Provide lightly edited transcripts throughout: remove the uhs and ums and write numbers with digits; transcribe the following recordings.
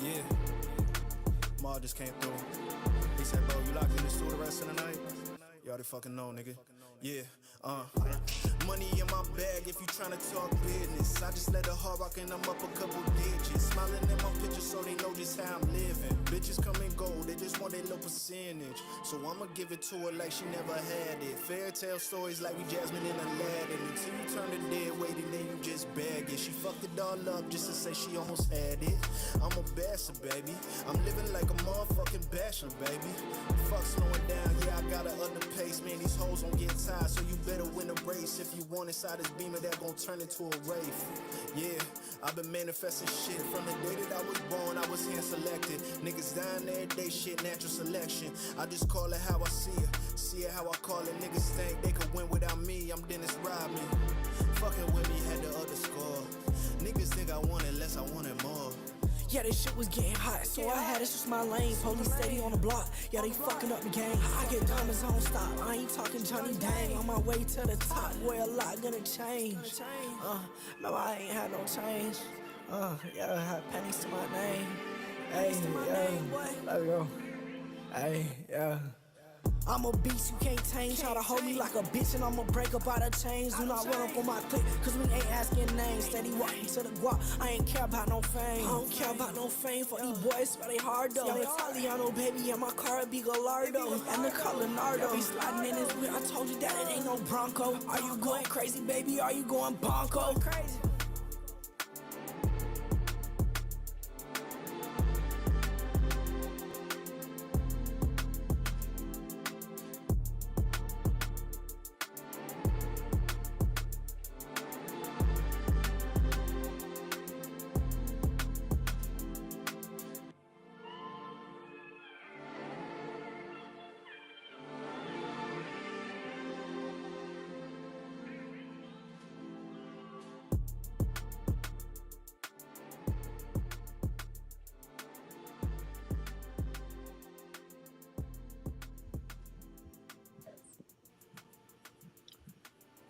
Yeah, Ma just came through. He said, bro, you locked in the store the rest of the night? You already fucking know, nigga. Yeah, uh. Money in my bag if you tryna talk business. I just let the hard rock and I'm up a couple digits. Smiling at my pictures so they know just how I'm living. Bitches come and go, they just want their little percentage. So I'ma give it to her like she never had it. Fairy tale stories like we Jasmine in Aladdin. Until you turn the dead weight and then you just bag it. She fucked it all up just to say she almost had it. I'm a bastard, baby. I'm living like a motherfucking bachelor, baby. Fuck slowing down, yeah, I got an underpace. Man, these hoes don't get tired, so you better win a race. If you want inside this beamer, that gon' turn into a wraith. Yeah, I've been manifesting shit. From the day that I was born, I was hand selected. Niggas dying every day, shit, natural selection. I just call it how I see it how I call it. Niggas think they could win without me, I'm Dennis Rodman. Fucking with me, had the other score. Niggas think I want it less, I want it more. Yeah, this shit was getting hot, so I had to switch my lane. Police steady on the block, yeah, they fucking up the game. I get diamonds, I don't stop, I ain't talking Johnny Dang. On my way to the top, where a lot gonna change. Remember I ain't had no change. Yeah, I had pennies to my name. Hey, yeah, let me go. Hey, yeah. I'm a beast, you can't tame. Try to hold me like a bitch and I'ma break up out of chains. Do not run up on my clique, cause we ain't asking names. Steady walking to the guap, I ain't care about no fame. I don't care about no fame for these boys, but they hard though. I'm Italiano, baby, and my car be Gallardo. And the color Nardo, be sliding in this whip. I told you that it ain't no Bronco. Are you going crazy, baby? Are you going bonko? Crazy.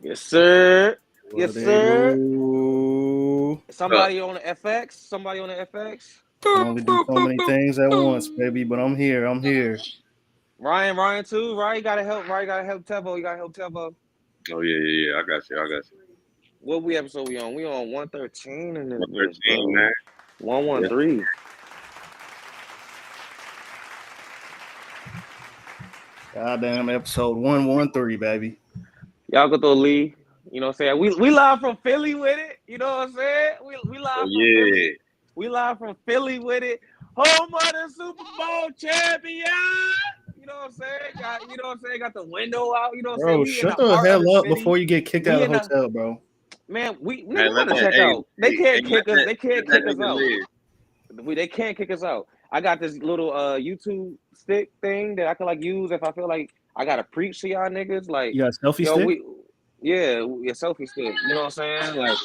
Yes, sir. Yes, What they sir. do? Somebody on the FX. Somebody on the FX. Can only do so many things at once, baby. But I'm here. I'm here. Ryan too. Ryan gotta help. Ryan gotta help Tevo. You gotta help Tevo. Oh yeah. I got you. What episode we on? We on 113 in this bitch, 113, bro. man. Yeah. 113. Goddamn episode 113, baby. Y'all go through Lee. You know what I'm saying? We live from Philly with it. You know what I'm saying? We Oh live from yeah. Philly. We live from Philly with it. Home of the Super Bowl champion. You know what I'm saying? You know what I'm saying? Got the window out. You know what I'm saying? Bro, We in shut the the heart of the hell up city. before you get kicked out We of in the the hotel, bro. man. We Hey, nigga, we let about to that. check Hey, out. They can't let kick us. that. They can't Let that kick us nigga out. live. They can't kick us out. I got this little YouTube stick thing that I can like use if I feel like I gotta preach to y'all niggas. Like, You got a selfie yo, stick? yeah, your selfie stick. You know what I'm saying? Like,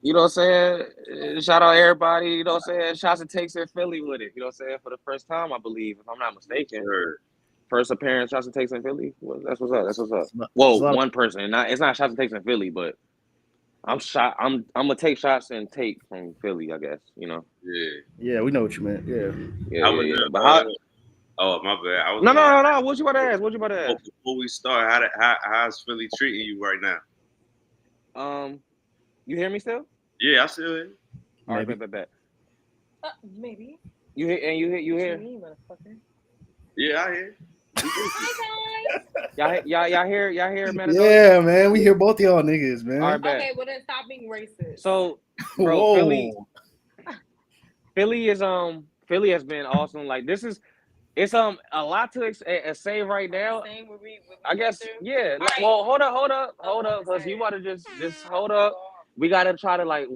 you know what I'm saying? Shout out everybody. You know what I'm saying? Shots and takes in Philly with it. You know what I'm saying? For the first time, I believe, if I'm not mistaken. Sure. First appearance, shots and takes in Philly. Well, that's what's up. That's what's up. There's Whoa, a lot of one person. It's not shots and takes in Philly, but I'm gonna take shots and take from Philly. I guess you know. Yeah. Yeah, we know what you meant. Yeah. I was But how? oh my bad. I was No, gonna no, no, no. What you about to ask? What you about to ask? before we start, how's Philly treating you right now? Um, you hear me still? Yeah, I still hear. All right, Maybe. bet. Maybe. You hear and you What you hear? mean, motherfucker? Yeah, I hear. Hi, Y'all hear Matadonia? Yeah, man. We hear both y'all niggas, All right, man. guys. bet. Okay, well then stop being racist. So, bro, Whoa. Philly has been awesome. Like it's a lot to say right now. Same with me. I guess yeah. All right. Well, hold up, because you want to just hold up. We gotta try to like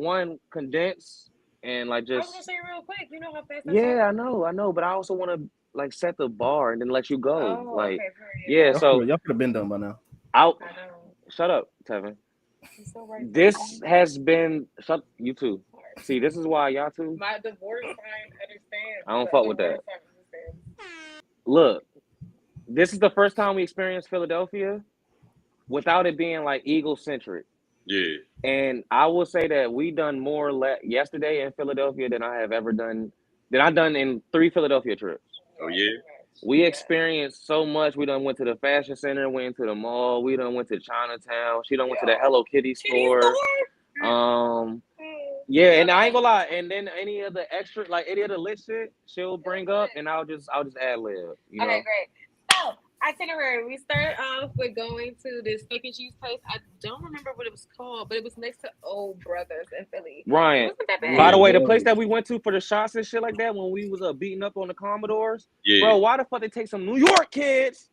condense and like I was just gonna say real quick. You know how fast I yeah. talk? I know, but I also want to like set the bar and then let you go. Oh, Like okay. yeah. Period. So Y'all could have been done by now. out. I know. Shut up, Tevin. You're so right. This has been shut you too. See, this is why y'all two. My divorce sign understands. I don't fuck with that. Divorce sign understands. Look, this is the first time we experienced Philadelphia without it being like Eagle centric. Yeah. And I will say that we done more yesterday in Philadelphia than I have ever done Then I done in 3 Philadelphia trips. Oh yeah. We experienced so much. We done went to the fashion center, went to the mall. We done went to Chinatown. She done went to the Hello Kitty store. Yeah, and I ain't gonna lie. And then any of the extra, like any of the lit shit, she'll bring up, and I'll just ad lib. You know? Okay, great. So, itinerary. We started off with going to this steak and cheese place. I don't remember what it was called, but it was next to Old Brothers in Philly. Ryan, It wasn't that bad. by the way, the place that we went to for the shots and shit like that when we was beating up on the Commodores, bro, why the fuck they take some New York kids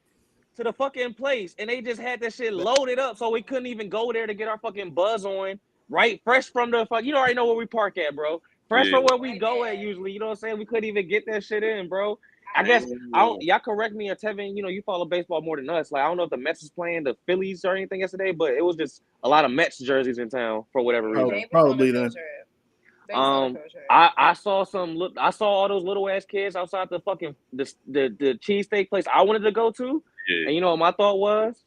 to the fucking place and they just had that shit loaded up so we couldn't even go there to get our fucking buzz on, right? Fresh from the fuck, you already know where we park at, bro. Fresh from where we go at usually, you know what I'm saying? We couldn't even get that shit in, bro. I guess y'all correct me or Tevin, you know, you follow baseball more than us. Like I don't know if the Mets is playing the Phillies or anything yesterday, but it was just a lot of Mets jerseys in town for whatever reason. Probably then. I saw I saw all those little ass kids outside the fucking the cheesesteak place I wanted to go to. Yeah. And you know what my thought was?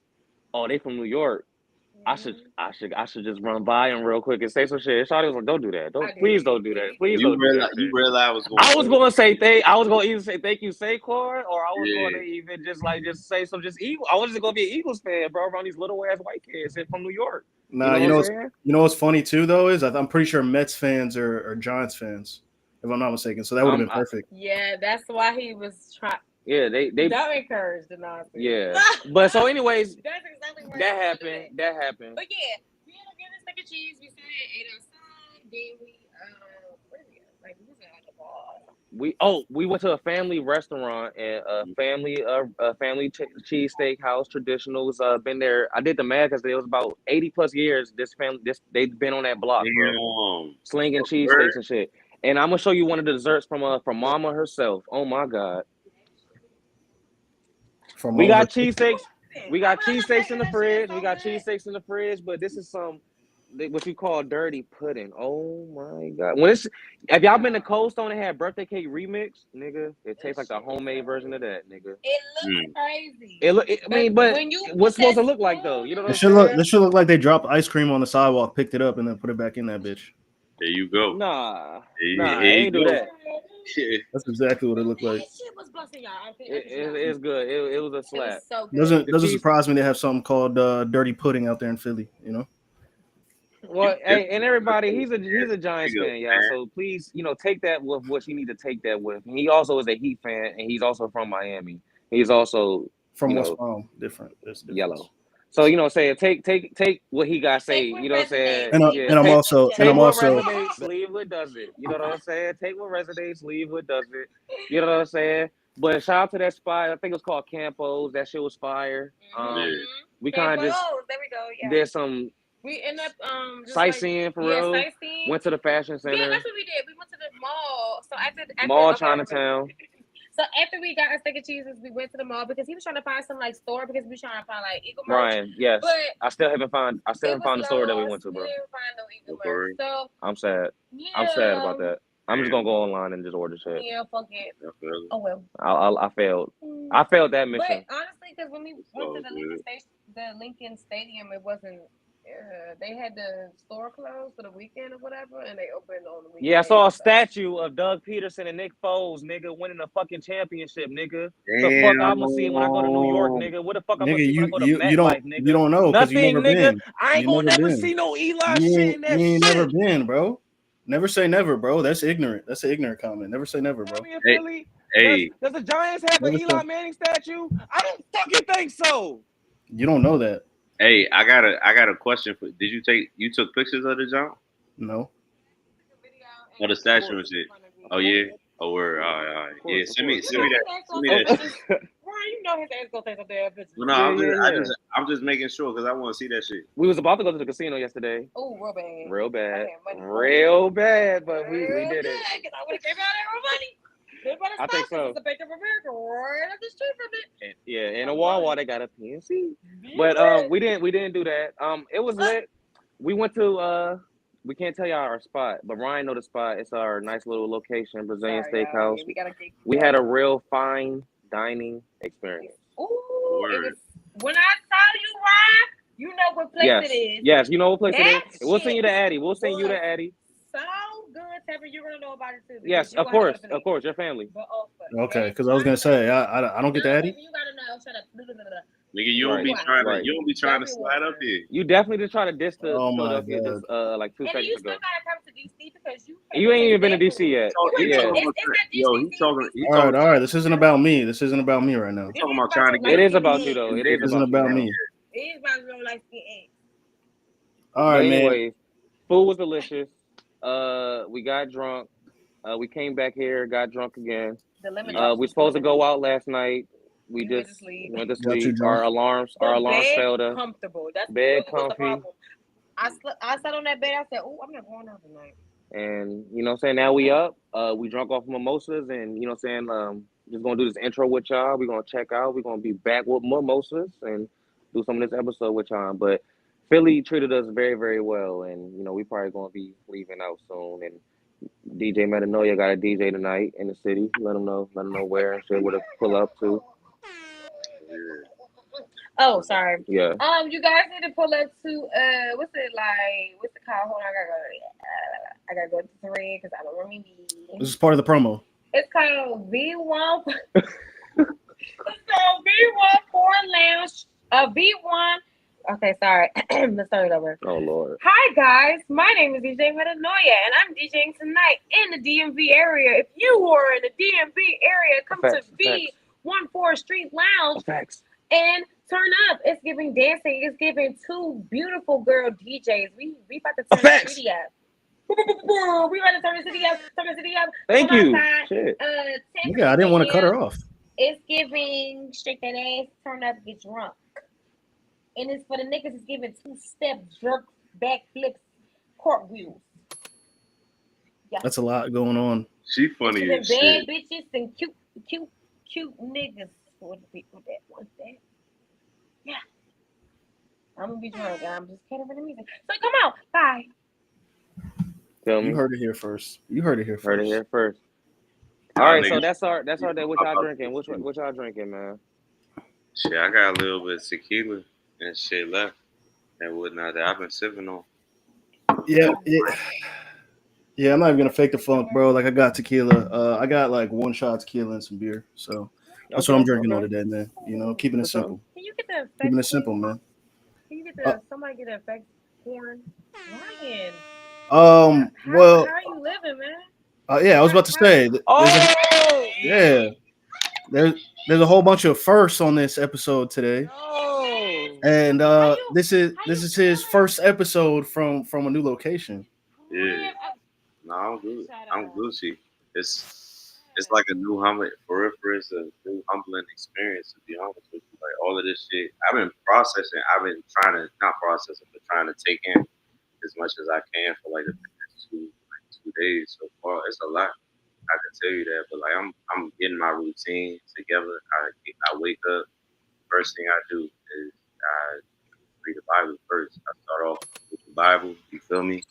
Oh, they from New York. I should just run by them real quick and say some shit. Shawty was like, "Don't do that. Please don't do that. Please don't do that." You realize I was going. I was going to say I was going to either say thank you, Saquon, or I was going to even just say some Eagle. I was just going to be an Eagles fan, bro, around these little ass white kids from New York. Nah, you know what's funny too though is I'm pretty sure Mets fans are Giants fans, if I'm not mistaken. So that would have been perfect. Yeah, that's why he was trying. Yeah, they encouraged the nonsense. Yeah, but so anyways, that's exactly what that happened. That happened. But yeah, we ended up getting a steak and cheese. We sat and ate outside. Then we where did we go? Like we was at the bar. We went to a family restaurant and a family cheesesteak house traditionals. Been there. I did the math because it was about 80+ years. They've been on that block, bro. Slinging cheesesteaks and shit. And I'm gonna show you one of the desserts from Mama herself. Oh my god. We got cheesesteaks. We got cheesesteaks in the fridge. We got cheesesteaks in the fridge, but this is what you call dirty pudding. Oh my god! Have y'all been to Cold Stone and had birthday cake remix, nigga? It tastes like the homemade version of that, nigga. It looks crazy. But what's supposed to look like though? You know what I'm saying? This should look like they dropped ice cream on the sidewalk, picked it up, and then put it back in that bitch. There you go. Nah, I ain't do that. That's exactly what it looked like. Shit was busting, y'all. It's good. It was a slap. So good. Doesn't surprise me they have something called dirty pudding out there in Philly. You know. Well, hey, and everybody, he's a Giants fan, y'all. So please, take that with what you need to take that with. And he also is a Heat fan, and he's also from Miami. He's also from West Palm, different. Yellow. So say take what he got say. You know what I'm saying? And I'm also leave what does it. You know what I'm saying? Take what resonates, leave what does it. You know what I'm saying? But shout out to that spot. I think it was called Campos. That shit was fire. We kind of just there we go. Yeah. did some. We end up sightseeing for real. Sightseeing. Went to the fashion center. Yeah, that's what we did. We went to the mall. So after mall Chinatown. So after we got our steak and cheeses, we went to the mall because he was trying to find some store because we were trying to find Eagle merch. Ryan, yes. But I still haven't found the store that we went to, bro. We didn't find no Eagle merch. So I'm sad. Yeah. I'm sad about that. I'm just gonna go online and just order shit. Yeah, fuck it. Oh well. I failed. I failed that mission. But honestly, because when we went to the Lincoln Stadium, it wasn't. They had the store closed for the weekend or whatever, and they opened on the weekend. Yeah, I saw a statue of Doug Peterson and Nick Foles, nigga, winning a fucking championship, nigga. The fuck I'm gonna see when I go to New York, nigga? What the fuck I'm gonna see when I go to MetLife, nigga? You don't know because you never nigga. Been. I ain't gonna never see no Eli shit in that You ain't shit. never been, bro. Never say never, bro. That's ignorant. That's an ignorant comment. Never say never, bro. Hey. Does the Giants have an Eli Manning statue? I don't fucking think so. You don't know that. Hey, I got a question for. Did you took pictures of the jump? No. Oh, the statue and shit. Oh yeah. Oh, we're all right. Yeah, send me that. Send me that. Ryan, you know his ass gonna take a damn picture. Well, no, I'm just making sure because I want to see that shit. We was about to go to the casino yesterday. Oh, real bad. Real bad, but we did it. Because I would have gave out everybody. I think so. It's a Bank of America right up the street from it. Yeah, in a Wawa they got a PNC. But we didn't do that. It was lit. We went to we can't tell y'all our spot, but Ryan know the spot. It's our nice little location, Brazilian steakhouse. We had a real fine dining experience. Ooh, it was, when I saw you, Ryan, you know what place it is. Yes, you know what place it is. We'll send you to Addie. So good Tevin, you're gonna know about it too. Yes, of course, your family. But Okay, because I was gonna say I don't get the Addy. You gotta know. Shut up. Nigga, you don't be trying to slide up here. You definitely just try to diss the Philadelphia just like 2 seconds you ago. still gotta come to DC because You ain't even been to DC yet. Yo, he's talking. All right. This isn't about me. This isn't about me right now. He's talking about trying to get. It is about you though. It Isn't about me. It is about real life skin. All right, man. Anyways, food was delicious. We got drunk. We came back here, got drunk again. We supposed to go out last night. We just went to sleep. Our alarms failed us. Comfortable. That's bed comfy. I sat on that bed. I said, "Oh, I'm not going out tonight." And you know what I'm saying? Now we up. We drunk off mimosas, and you know what I'm saying? Just gonna do this intro with y'all. We're gonna check out. We're gonna be back with mimosas and do some of this episode with y'all. But Philly treated us very, very well, and you know we probably gonna be leaving out soon. And DJ Metanoia got a DJ tonight in the city. Let them know where and shit, where to pull up to. Oh, sorry. Yeah. You guys need to pull up to what's it called? Hold on, I gotta go to 3 because I don't remember. This is part of the promo. It's called V1. It's called V1 Lounge. V1. Okay, sorry. Let's start it over. Oh Lord. Hi guys, my name is DJ Metanoia, and I'm DJing tonight in the DMV area. If you are in the DMV area, come to V14 Street Lounge and turn up. It's giving dancing. It's giving 2 beautiful girl DJs. We about to turn the city up. We about to turn the city up. Thank you. Shit. Yeah, I didn't want to cut her off. It's giving shake that ass, turn up, get drunk. And it's for the niggas. It's giving 2-step jerk, backflips, cartwheels. Yeah. That's a lot going on. She funny as bad shit. Bitches and cute niggas. What that? Yeah. I'm gonna be drunk. I'm just kidding for the music. So come on, bye. You heard it here first. All right, so that's our day. What y'all drinking? What y'all drinking, man? Shit, I got a little bit of tequila and shit left and whatnot that I've been sipping on. Yeah. I'm not even gonna fake the funk, bro. Like I got tequila. I got like 1 shot of tequila and some beer. So that's what I'm drinking on today, man. You know, keeping it simple. Can you get the effects? Keeping it simple, man. Can you get somebody get the effects porn? Ryan. Well, how are you living, man? Yeah, I was about to say. There's a whole bunch of firsts on this episode today. And this is his first episode from a new location. Yeah. No, I'm good. I'm Gucci. It's like a new it's a new humbling experience, to be honest with you. Like all of this shit, I've been trying to not processing, but trying to take in as much as I can for like the past 2 days so far. It's a lot. I can tell you that, but like I'm getting my routine together. I wake up. First thing I do is I read the Bible first. I start off with the Bible. You feel me?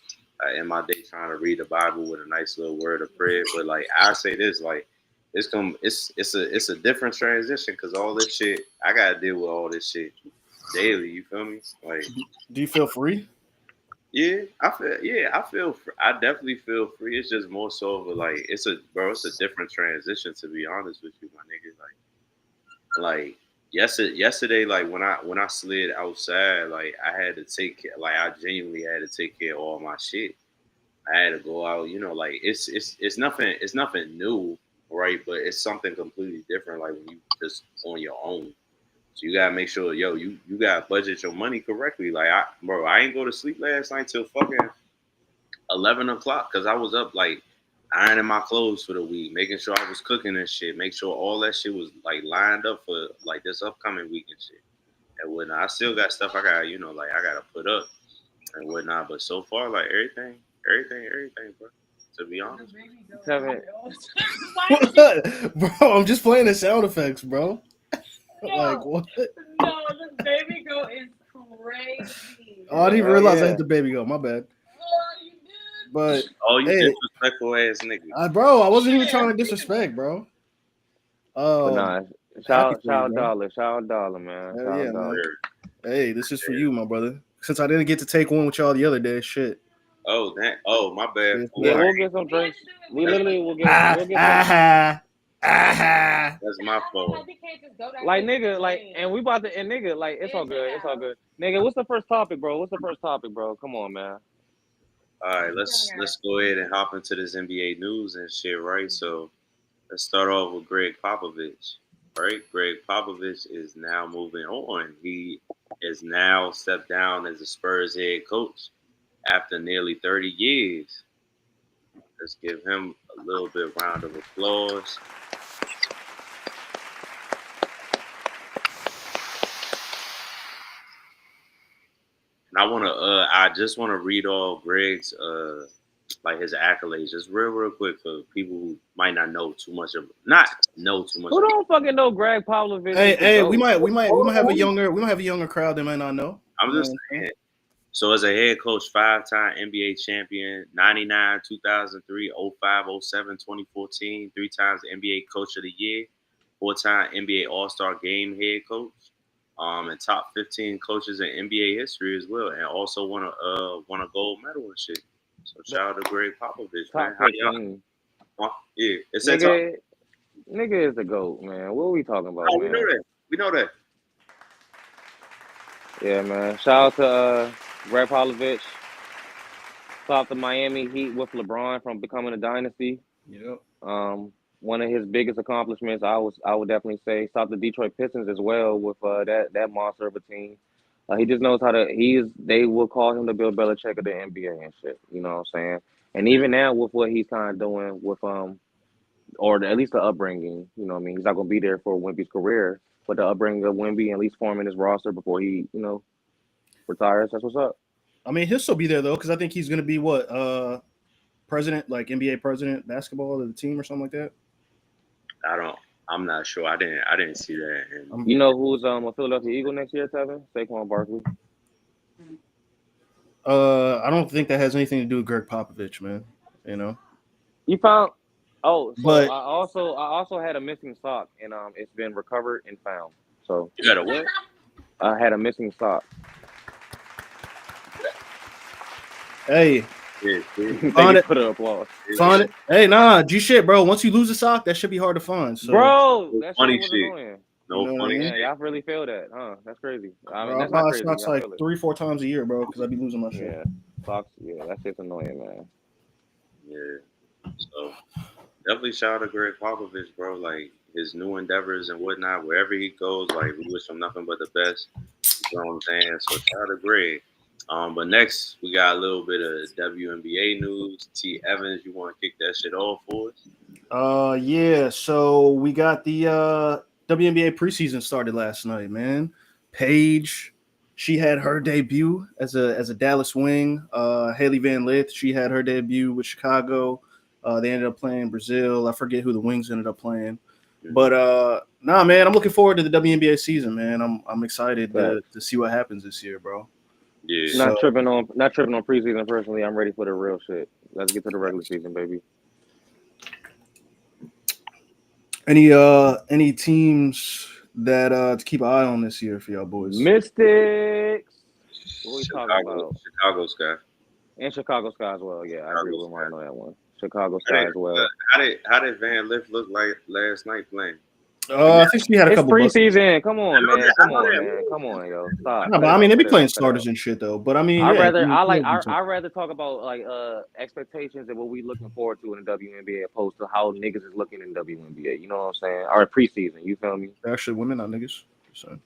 I end my day trying to read the Bible with a nice little word of prayer. But like I say this, like it's a different transition because all this shit I gotta deal with all this shit daily. You feel me? Like, do you feel free? Yeah, I definitely feel free. It's just more so of like it's a different transition, to be honest with you, my nigga. Like yesterday, like when I slid outside, like I had to take care, like I genuinely had to take care of all my shit. I had to go out, you know, like it's nothing new, right? But it's something completely different, like when you just on your own. So you gotta make sure, you gotta budget your money correctly. Like I ain't go to sleep last night till fucking 11 o'clock because I was up like ironing my clothes for the week, making sure I was cooking and shit, make sure all that shit was like lined up for like this upcoming week and shit and whatnot. I still got stuff I gotta, like I gotta put up and whatnot. But so far, like everything, bro. To be honest, bro, I'm just playing the sound effects, bro. Like what? No, the baby girl is crazy. Oh, I didn't even realize I hit the baby girl. My bad. Oh, you did. But you disrespectful ass nigga. Bro, I wasn't even trying to disrespect, bro. Shout out dollar, man. Man. Hey, this is for you, my brother. Since I didn't get to take one with y'all the other day, shit. Oh, that. Oh, my bad. Yeah, we'll get some drinks. We literally will get. We'll get some. That's my fault. Like nigga, like, and we about to, and nigga, like, it's all good. It's all good. Nigga, what's the first topic, bro? What's the first topic, bro? Come on, man. All right, let's go ahead and hop into this NBA news and shit, right? So let's start off with Greg Popovich, right? Greg Popovich is now moving on. He is now stepped down as a Spurs head coach after nearly 30 years. Let's give him a little bit round of applause. And I just want to read all Greg's like his accolades, just real quick for people who might not know too much of, not know too much. Who don't fucking know Greg Popovich? Hey, we might have a younger crowd that might not know. I'm just saying. So as a head coach, 5-time NBA champion, 99, 2003, 05, 07, 2014, 3 times NBA Coach of the Year, 4-time NBA All-Star Game head coach, and top 15 coaches in NBA history as well, and also won a gold medal and shit. So shout out to Greg Popovich, man. Yeah, it said nigga is the GOAT, man. What are we talking about? Oh, man? We know that. Yeah, man. Shout out to Greg Popovich. Stop the Miami Heat with LeBron from becoming a dynasty. Yep. One of his biggest accomplishments, I would definitely say, stop the Detroit Pistons as well with that monster of a team. He just knows how to. They will call him the Bill Belichick of the NBA and shit. You know what I'm saying? And even now with what he's kind of doing with or at least the upbringing. You know what I mean? He's not gonna be there for Wemby's career, but the upbringing of Wemby, at least forming his roster before he, retires. That's what's up. I mean, he'll still be there though, because I think he's gonna be president, like NBA president, basketball of the team or something like that. I'm not sure. I didn't see that. You know who's a Philadelphia Eagle next year, Tevin? Saquon Barkley. I don't think that has anything to do with Greg Popovich, man. You know. You found. Oh, so but I also had a missing sock, and it's been recovered and found. So you got a what? I had a missing sock. Hey. Yeah, find it. Put an applause. Find it. Hey, nah, G shit, bro. Once you lose a sock, that should be hard to find. So. Bro, that's funny shit. Annoying. No funny shit. Yeah, y'all really feel that, huh? That's crazy. I mean, bro, that's not crazy. Socks like 3-4 times a year, bro, because I be losing my shit. Yeah, socks. Yeah, that shit's annoying, man. Yeah. So definitely shout out to Greg Popovich, bro. Like his new endeavors and whatnot, wherever he goes, like we wish him nothing but the best. You know what I'm saying? So shout out to Greg. But next we got a little bit of WNBA news. T. Evans, you want to kick that shit off for us? Yeah. So we got the WNBA preseason started last night, man. Paige, she had her debut as a Dallas wing. Haley Van Lith, she had her debut with Chicago. They ended up playing Brazil. I forget who the wings ended up playing. But nah, man, I'm looking forward to the WNBA season, man. I'm excited to see what happens this year, bro. Yeah. Not tripping on preseason personally. I'm ready for the real shit. Let's get to the regular season, baby. Any teams that to keep an eye on this year for y'all boys? Mystics. What are we talking about? Chicago Sky. And Chicago Sky as well. Yeah, I agree with Ryan on that one. Chicago Sky as well. How did Van Lith look like last night playing? I think she had a couple. It's preseason. Come on, man. Come on, yo. Stop. No, but I mean, they be playing starters and shit though. But I mean, I'd rather talk about like expectations and what we looking forward to in the WNBA opposed to how niggas is looking in WNBA. You know what I'm saying? Or preseason. You feel me? They're actually women, not niggas. So.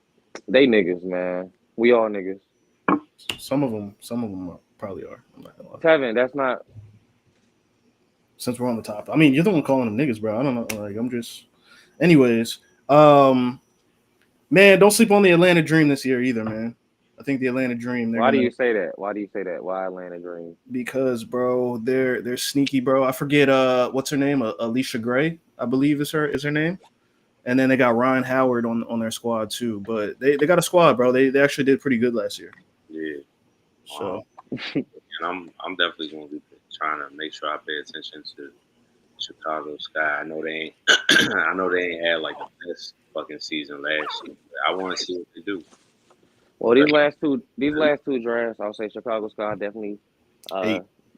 They niggas, man. We all niggas. Some of them probably are. I'm not gonna lie. Kevin, that's not. Since we're on the top, I mean, you're the one calling them niggas, bro. I don't know. Like, I'm just. Anyways, man, don't sleep on the Atlanta Dream this year either, man. I think the Atlanta Dream. Why do you say that? Why Atlanta Dream? Because, bro, they're sneaky, bro. I forget what's her name? Alicia Gray, I believe is her name. And then they got Ryan Howard on their squad too. But they got a squad, bro. They actually did pretty good last year. Yeah. So. And I'm definitely going to be trying to make sure I pay attention to Chicago Sky. I know they ain't had like the best fucking season last year. I want to see what they do. Well, these last two drafts, I'll say Chicago Sky definitely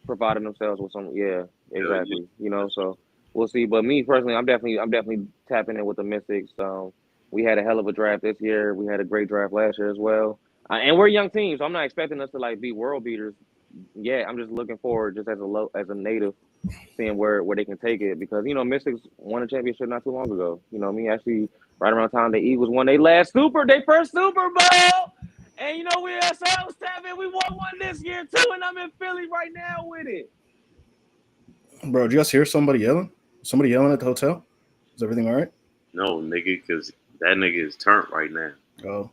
providing themselves with some. Yeah, exactly. You know, so we'll see. But me personally, I'm definitely tapping in with the Mystics. We had a hell of a draft this year. We had a great draft last year as well. And we're a young team, so I'm not expecting us to like be world beaters. Yeah, I'm just looking forward, just as a native, seeing where they can take it, because you know Mystics won a championship not too long ago. You know, me actually right around the time the Eagles won their first Super Bowl, and you know we ourselves tapping. We won one this year too, and I'm in Philly right now with it. Bro, did you guys hear somebody yelling? Somebody yelling at the hotel? Is everything all right? No, nigga, because that nigga is turned right now. Oh.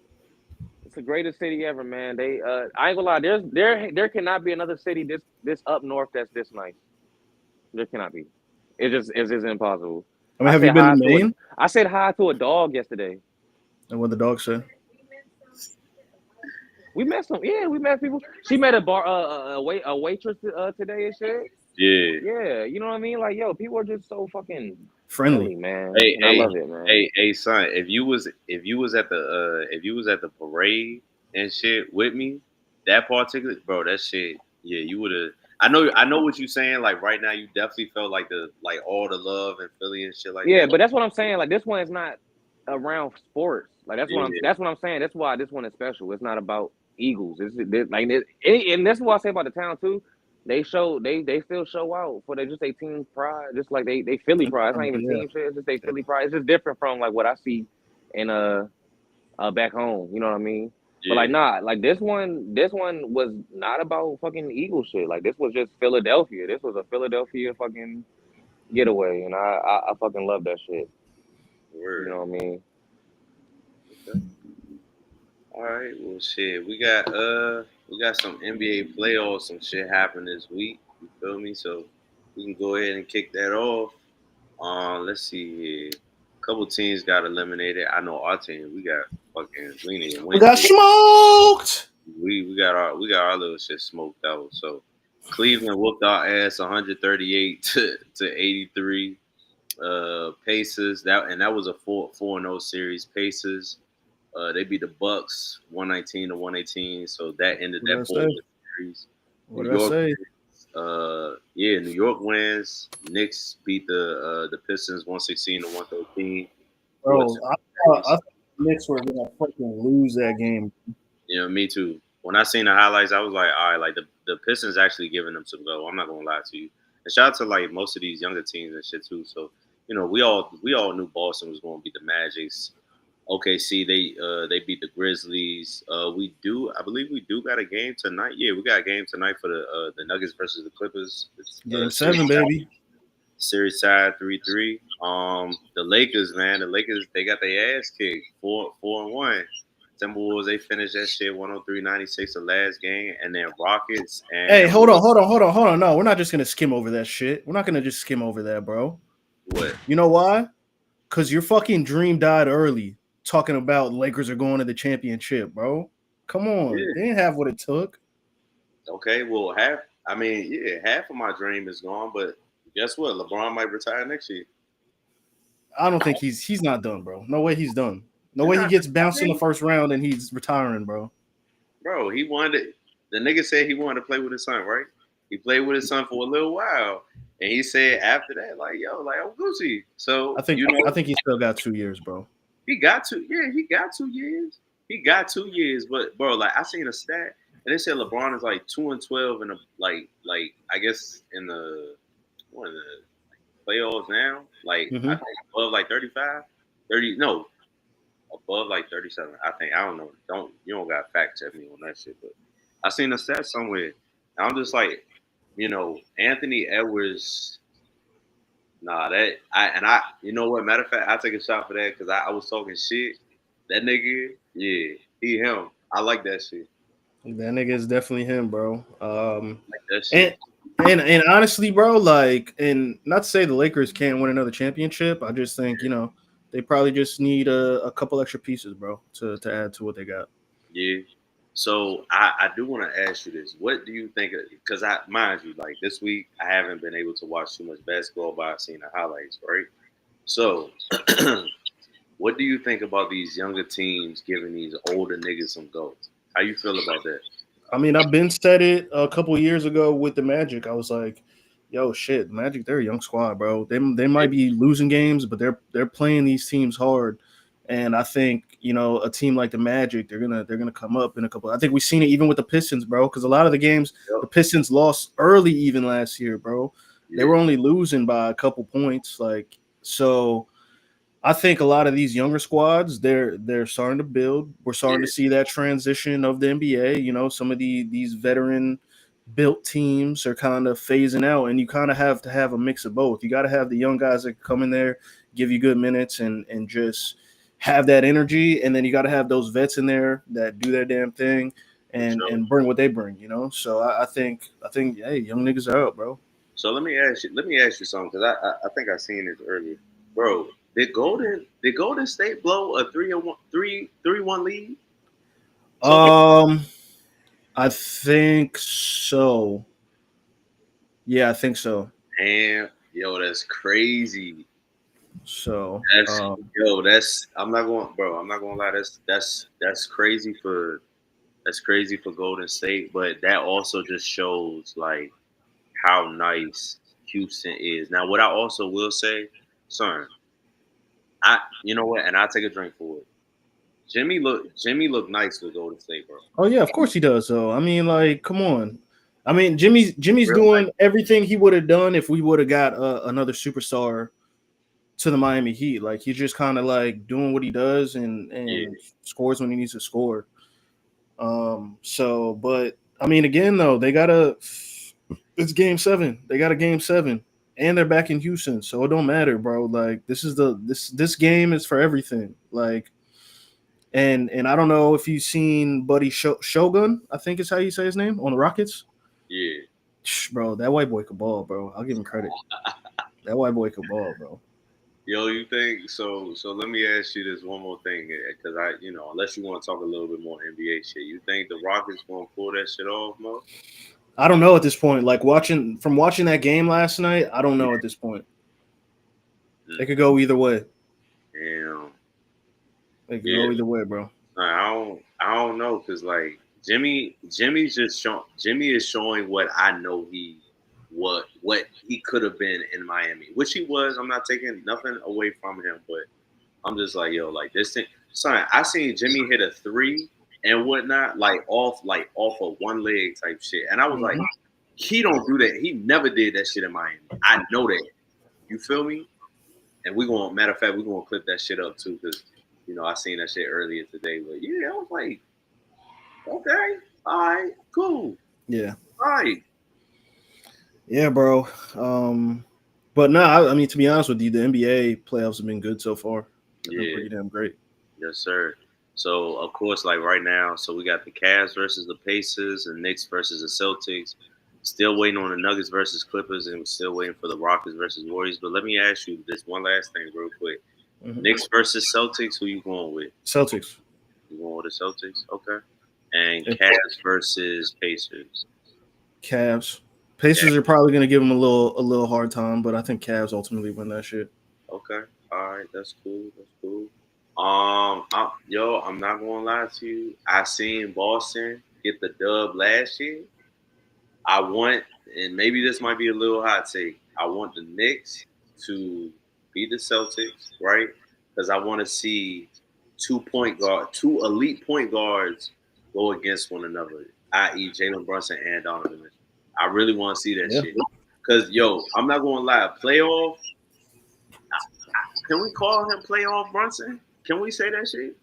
It's the greatest city ever, man. They I ain't gonna lie, there cannot be another city this up north that's this nice. There cannot be. It's just impossible. I mean, have you been to Maine? I said hi to a dog yesterday. And what the dog said? We met some. Yeah, we met people. She met a waitress today and shit. Yeah. Yeah, you know what I mean? Like, yo, people are just so fucking friendly, man. Hey, I love it, man. Hey, son, if you was at the parade and shit with me, that particular bro, that shit, yeah, you would have. I know what you're saying. Like right now, you definitely felt like all the love in Philly and shit like that. Yeah, but that's what I'm saying. Like this one is not around sports. Like that's what I'm saying. That's why this one is special. It's not about Eagles. And that's what I say about the town too. They still show out for just a team pride, just like they Philly pride. It's not even team shit. It's just they Philly pride. It's just different from like what I see in back home. You know what I mean? Yeah. But like this one was not about fucking Eagle shit. Like this was just Philadelphia. This was a Philadelphia fucking getaway, and I fucking love that shit. Word. You know what I mean? Okay. All right, well shit, we got some NBA playoffs, some shit happened this week. You feel me? So we can go ahead and kick that off. Let's see here. A couple teams got eliminated. I know our team. We got fucking we got smoked. We got our little shit smoked out. So Cleveland whooped our ass 138 to 83. Pacers that was a 4-0 series. Pacers. They beat the Bucks 119 to 118, so that ended that series. What did I say? New York wins. Knicks beat the Pistons 116 to 113. Bro, I thought the Knicks were gonna fucking lose that game. You know, me too. When I seen the highlights, I was like, all right, like the Pistons actually giving them some go. I'm not gonna lie to you. And shout out to like most of these younger teams and shit too. So you know, we all knew Boston was gonna beat the Magics. OKC, they beat the Grizzlies. I believe we do got a game tonight. Yeah, we got a game tonight for the Nuggets versus the Clippers. Game 7, baby. Series tied 3-3. The Lakers, man, they got their ass kicked 4-1. Timberwolves, they finished that shit 103-96 the last game, and then Rockets. And hey, hold on. No, we're not just gonna skim over that shit. We're not gonna just skim over that, bro. What? You know why? Because your fucking dream died early. Talking about Lakers are going to the championship, bro. Come on. Yeah. They didn't have what it took. Okay, well, half of my dream is gone, but guess what? LeBron might retire next year. I don't think he's not done, bro. No way he's done. No way he gets bounced in the first round and he's retiring, bro. Bro, he wanted the nigga said he wanted to play with his son, right? He played with his son for a little while. And he said after that, like, yo, like, I'm Gucci. So I think he still got 2 years, bro. He got 2 years. He got 2 years, but bro, like I seen a stat and they said LeBron is like 2-12 in the like I guess in the playoffs now. Like I think above like 35, 30, no, above like 37. I think I don't know. You don't got fact check me on that shit, but I seen a stat somewhere. And I'm just like, you know, Anthony Edwards. Nah, you know what? Matter of fact, I take a shot for that because I was talking shit. That nigga, yeah, he him. I like that shit. That nigga is definitely him, bro. Like that shit. And honestly, bro, like, and not to say the Lakers can't win another championship. I just think, you know, they probably just need a couple extra pieces, bro, to add to what they got. Yeah. So I do want to ask you this. What do you think? Because mind you, like this week, I haven't been able to watch too much basketball, but I've seen the highlights, right? So what do you think about these younger teams giving these older niggas some go? How you feel about that? I mean, I've been said it a couple years ago with the Magic. I was like, "Yo, shit, Magic, they're a young squad, bro. They might be losing games, but they're playing these teams hard." And I think a team like the Magic, they're gonna come up in a couple. I think we've seen it even with the Pistons, bro. Because a lot of the games the Pistons lost early, even last year, bro. They were only losing by a couple points, like so. I think a lot of these younger squads, they're starting to build. We're starting to see that transition of the NBA. Some of these veteran built teams are kind of phasing out, and you kind of have to have a mix of both. You got to have the young guys that come in there, give you good minutes, and just have that energy, and then you got to have those vets in there that do their damn thing and bring what they bring. So I think hey, young niggas are out, bro. So let me ask you something, because I think I seen this earlier, bro. Did Golden State blow a 3-1 lead? I think so. Yeah, I think so. Damn, yo, that's crazy. So that's I'm not gonna lie, that's crazy for Golden State, but that also just shows like how nice Houston is. Now, what I also will say, son, you know what, and I'll take a drink for it. Jimmy looked nice with Golden State, bro. Oh yeah, of course he does. So I mean, like, come on. I mean, Jimmy's doing everything he would have done if we would have got another superstar to the Miami Heat. Like, he's just kind of like doing what he does and scores when he needs to score. So, but I mean, again though, it's game 7. They got a game 7. And they're back in Houston, so it don't matter, bro. Like, this game is for everything. Like, and I don't know if you've seen Buddy Shogun, I think is how you say his name, on the Rockets. Yeah, bro, that white boy could ball, bro. I'll give him credit. That white boy could ball, bro. Yo, you think so? So let me ask you this one more thing, because unless you want to talk a little bit more NBA shit, you think the Rockets gonna pull that shit off, Mo? I don't know at this point. Like, watching that game last night, I don't know at this point. It could go either way. Damn. It could go either way, bro. I don't know, because like Jimmy is showing what I know what he could have been in Miami, which he was. I'm not taking nothing away from him, but I'm just like, yo, like this thing, son. I seen Jimmy hit a 3 and whatnot, like off of one leg type shit. And I was like, he don't do that. He never did that shit in Miami. I know that. You feel me? And matter of fact, we're gonna clip that shit up too, because I seen that shit earlier today. But yeah, I was like, okay, all right, cool. Yeah. All right. Yeah, bro. But no, I mean, to be honest with you, the NBA playoffs have been good so far. They've been pretty damn great. Yes, sir. So, of course, like right now, so we got the Cavs versus the Pacers and Knicks versus the Celtics. Still waiting on the Nuggets versus Clippers, and we're still waiting for the Rockets versus Warriors. But let me ask you this one last thing real quick. Knicks versus Celtics, who you going with? Celtics. You going with the Celtics? Okay. And Cavs versus Pacers? Cavs. Pacers are probably going to give them a little hard time, but I think Cavs ultimately win that shit. Okay. All right. That's cool. I'm not gonna lie to you. I seen Boston get the dub last year. I want, and maybe this might be a little hot take, I want the Knicks to beat the Celtics, right? Because I want to see two elite point guards go against one another, i.e. Jalen Brunson and Donovan Mitchell. I really want to see that shit. Because, I'm not going to lie, playoff, can we call him playoff Brunson? Can we say that shit?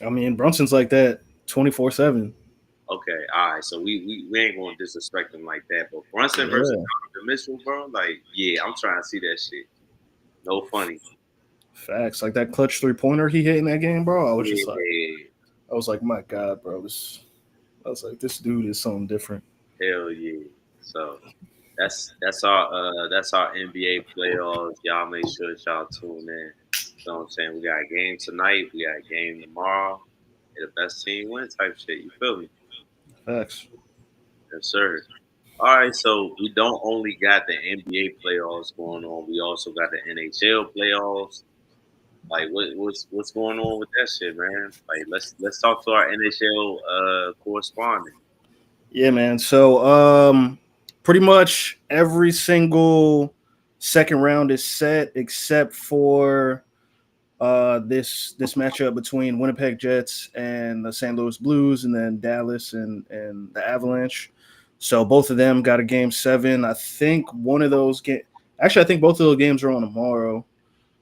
I mean, Brunson's like that 24/7. Okay, all right. So we ain't going to disrespect him like that. But Brunson versus Donovan Mitchell, bro, like, yeah, I'm trying to see that shit. No funny. Facts. Like that clutch 3-pointer he hit in that game, bro. I was like, my God, bro. I was like, this dude is something different. Hell yeah. So that's our NBA playoffs. Y'all make sure that y'all tune in. You know what I'm saying? We got a game tonight. We got a game tomorrow. And the best team win type shit. You feel me? Facts. Yes, sir. All right, so we don't only got the NBA playoffs going on. We also got the NHL playoffs. Like, what's going on with that shit, man? Like, let's talk to our NHL correspondent. Yeah, man. So pretty much every single second round is set except for this matchup between Winnipeg Jets and the St. Louis Blues, and then Dallas and the Avalanche. So both of them got a game 7. I think one of those actually I think both of those games are on tomorrow.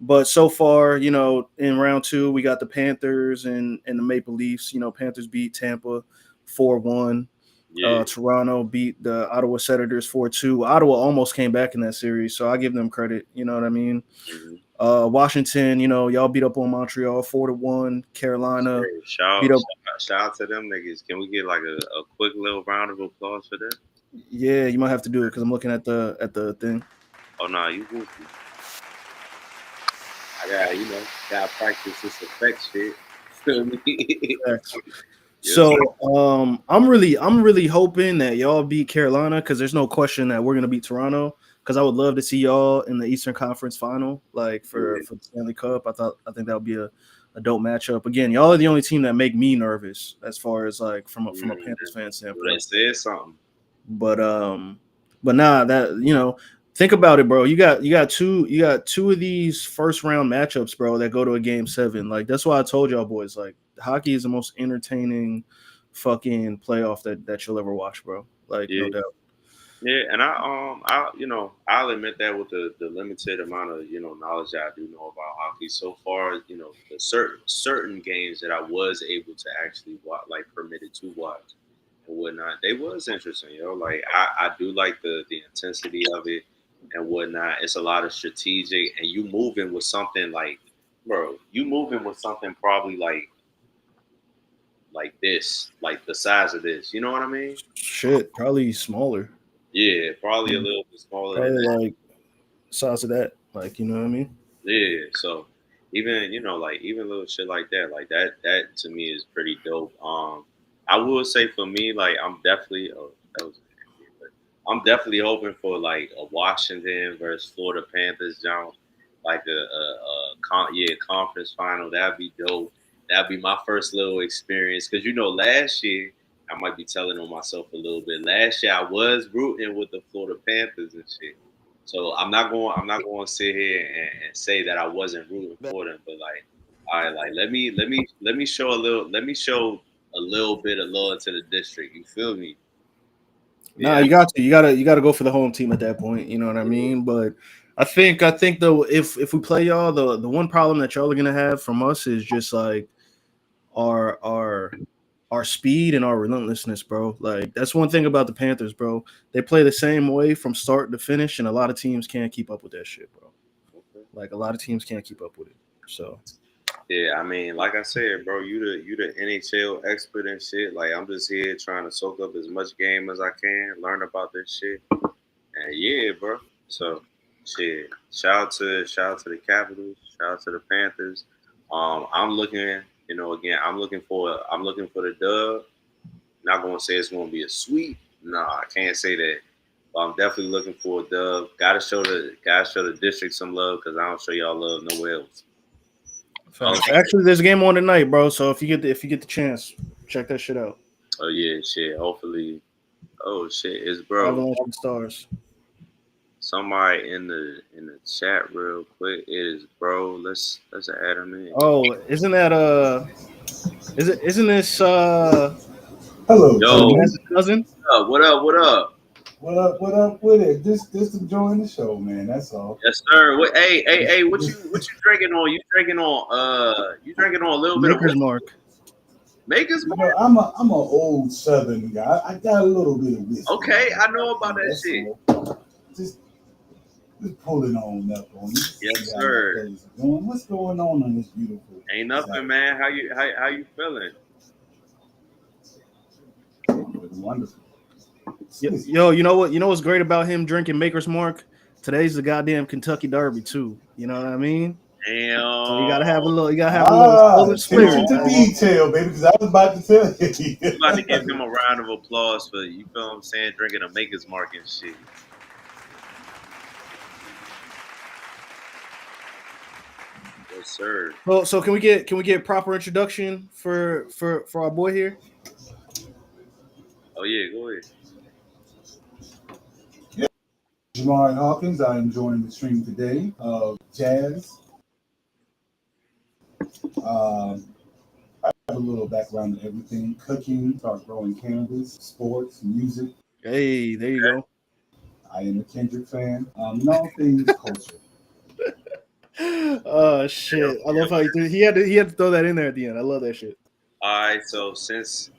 But so far, in round 2, we got the Panthers and the Maple Leafs. Panthers beat Tampa 4-1. Yeah. Toronto beat the Ottawa Senators 4-2. Ottawa almost came back in that series, so I give them credit. You know what I mean? Mm-hmm. Washington, y'all beat up on Montreal 4-1. Carolina Shout beat up. out to them niggas. Can we get like a quick little round of applause for them? Yeah, you might have to do it because I'm looking at the thing. Oh no, you goofy. I gotta practice this effect shit. Feel me? So I'm really hoping that y'all beat Carolina, because there's no question that we're gonna beat Toronto, because I would love to see y'all in the Eastern Conference Final, like for the Stanley Cup. I think that would be a dope matchup. Again, y'all are the only team that make me nervous as far as like from a Panthers fan standpoint. They said something. But nah, that think about it, bro. You got two of these first round matchups, bro, that go to a game 7. Like, that's why I told y'all boys, like, hockey is the most entertaining fucking playoff that you'll ever watch, bro. Like, no doubt. Yeah, and I'll admit that with the limited amount of knowledge that I do know about hockey so far, the certain games that I was able to actually watch, like permitted to watch and whatnot, they was interesting. Like I do like the intensity of it and whatnot. It's a lot of strategic, and you moving with something like, bro, you moving with something probably like this, like the size of this. You know what I mean? Shit, probably smaller. Yeah, probably a little bit smaller. Probably like size of that. Like, you know what I mean? Yeah. So even even little shit like that to me is pretty dope. I will say for me, like I'm definitely hoping for like a Washington versus Florida Panthers, John, like a conference final. That'd be dope. That'd be my first little experience, because last year I might be telling on myself a little bit. Last year I was rooting with the Florida Panthers and shit. So I'm not going to sit here and say that I wasn't rooting for them, but like, all right, like let me show a little bit of love to the district. You feel me? Nah, you got to go for the home team at that point. You know what I mean? But I think though, if we play y'all, the one problem that y'all are gonna have from us is just like our speed and our relentlessness, bro. Like, that's one thing about the Panthers, bro. They play the same way from start to finish, and a lot of teams can't keep up with that shit, bro. Like, a lot of teams can't keep up with it. So yeah, I mean, like I said, bro, you the NHL expert and shit. Like, I'm just here trying to soak up as much game as I can, learn about this shit. And yeah, bro. So shit. Shout out to the Capitals, shout out to the Panthers. I'm looking, again, I'm looking for the dub. Not gonna say it's gonna be a sweep. No, I can't say that. But I'm definitely looking for a dub. Gotta show the district some love, because I don't show y'all love nowhere else. Actually, there's a game on tonight, bro. So if you get the chance, check that shit out. Oh yeah, shit. Hopefully. Oh shit, it's bro. Avalanche and Stars. Somebody in the chat real quick. It is bro. Let's add him in. Oh, isn't that isn't this hello, yo, cousin? What up? What up with it? Just to join the show, man. That's all. Yes, sir. Hey, what you drinking on? You drinking on a little bit Maker's of Mark. Maker's Mark? I'm an old Southern guy. I got a little bit of whiskey. Okay, I know about that shit. Just pulling on up on you. Yes, sir. What's going on this beautiful? Ain't nothing, Saturday, man. How you feeling? Wonderful. Yo, you know what's great about him drinking Maker's Mark? Today's the goddamn Kentucky Derby too. You know what I mean? Damn. So you gotta have a little attention to detail, baby, because I was about to tell you. I'm about to give him a round of applause for, you feel what I'm saying, drinking a Maker's Mark and shit. Yes, sir. Well, so can we get proper introduction for our boy here? Oh yeah, go ahead. Jamari Hawkins, I am joining the stream today of Jazz. I have a little background in everything: cooking, start growing cannabis, sports, music. Hey, there you go. I am a Kendrick fan. All things culture. Oh shit! I love how he did. He had to throw that in there at the end. I love that shit. All right, so since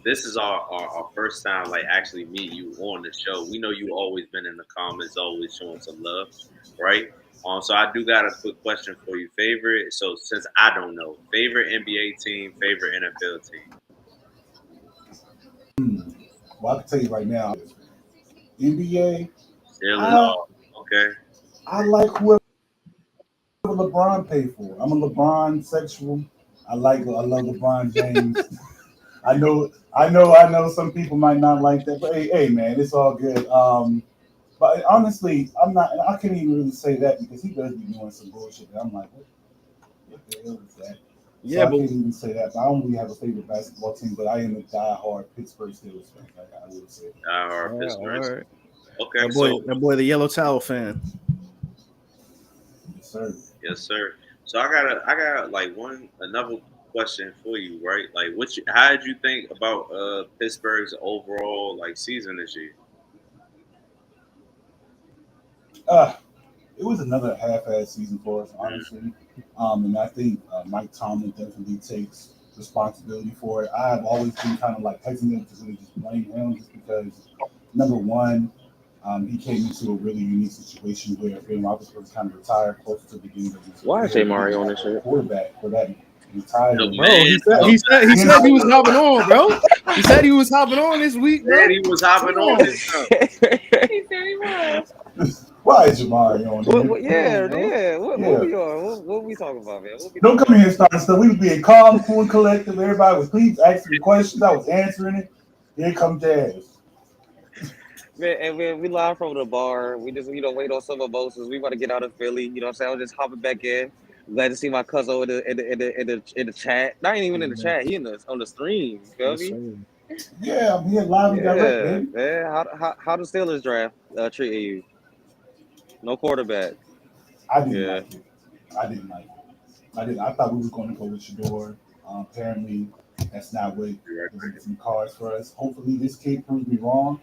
this is our first time like actually meeting you on the show, we know you always been in the comments, always showing some love, right? So I do got a quick question for you. Favorite? So since I don't know, favorite NBA team, favorite NFL team. Well, I can tell you right now, NBA. Okay. I like whoever LeBron paid for. I'm a LeBron sexual. I love LeBron James. I know some people might not like that, but hey man, it's all good. But honestly, I can't even really say that because he does be doing some bullshit. I'm like, what the hell is that? Yeah, so I can't even say that. But I don't really have a favorite basketball team, but I am a diehard Pittsburgh Steelers fan. I would say. Diehard Pittsburgh. Right. Okay, that boy, the Yellow Towel fan. Yes, sir. Yes, sir. So I got like another question for you, right? Like, how did you think about Pittsburgh's overall like season this year? It was another half-ass season for us, honestly. And I think Mike Tomlin definitely takes responsibility for it. I've always been kind of like hesitant to really just blame him, just because number one, he came into a really unique situation where Ben Roethlisberger kind of retired close to the beginning of his Why is Jay Mario on this shit? Quarterback for that entire bro, he said he was hopping on, bro. He said he was hopping on this week, bro. He was hopping on this stuff. He said he was. Why is Jamari on? What we on? What we talking about, man? Don't come in here starting stuff. We was being calm, cool, and collective. Everybody was please asking me questions. I was answering it. Here come Jazz. Man, and we live from the bar. We just wait on some of Moses. We want to get out of Philly. You know what I'm saying? I was just hopping back in. Glad to see my cousin in the chat. Not even in the chat. He on the stream. You feel me? Yeah, I'm here live and direct, baby. Man, how the Steelers draft treating you? No quarterback. I didn't like it. I thought we was going to go with Shador. Apparently, that's not what is in cards for us. Hopefully, this kid proves me wrong.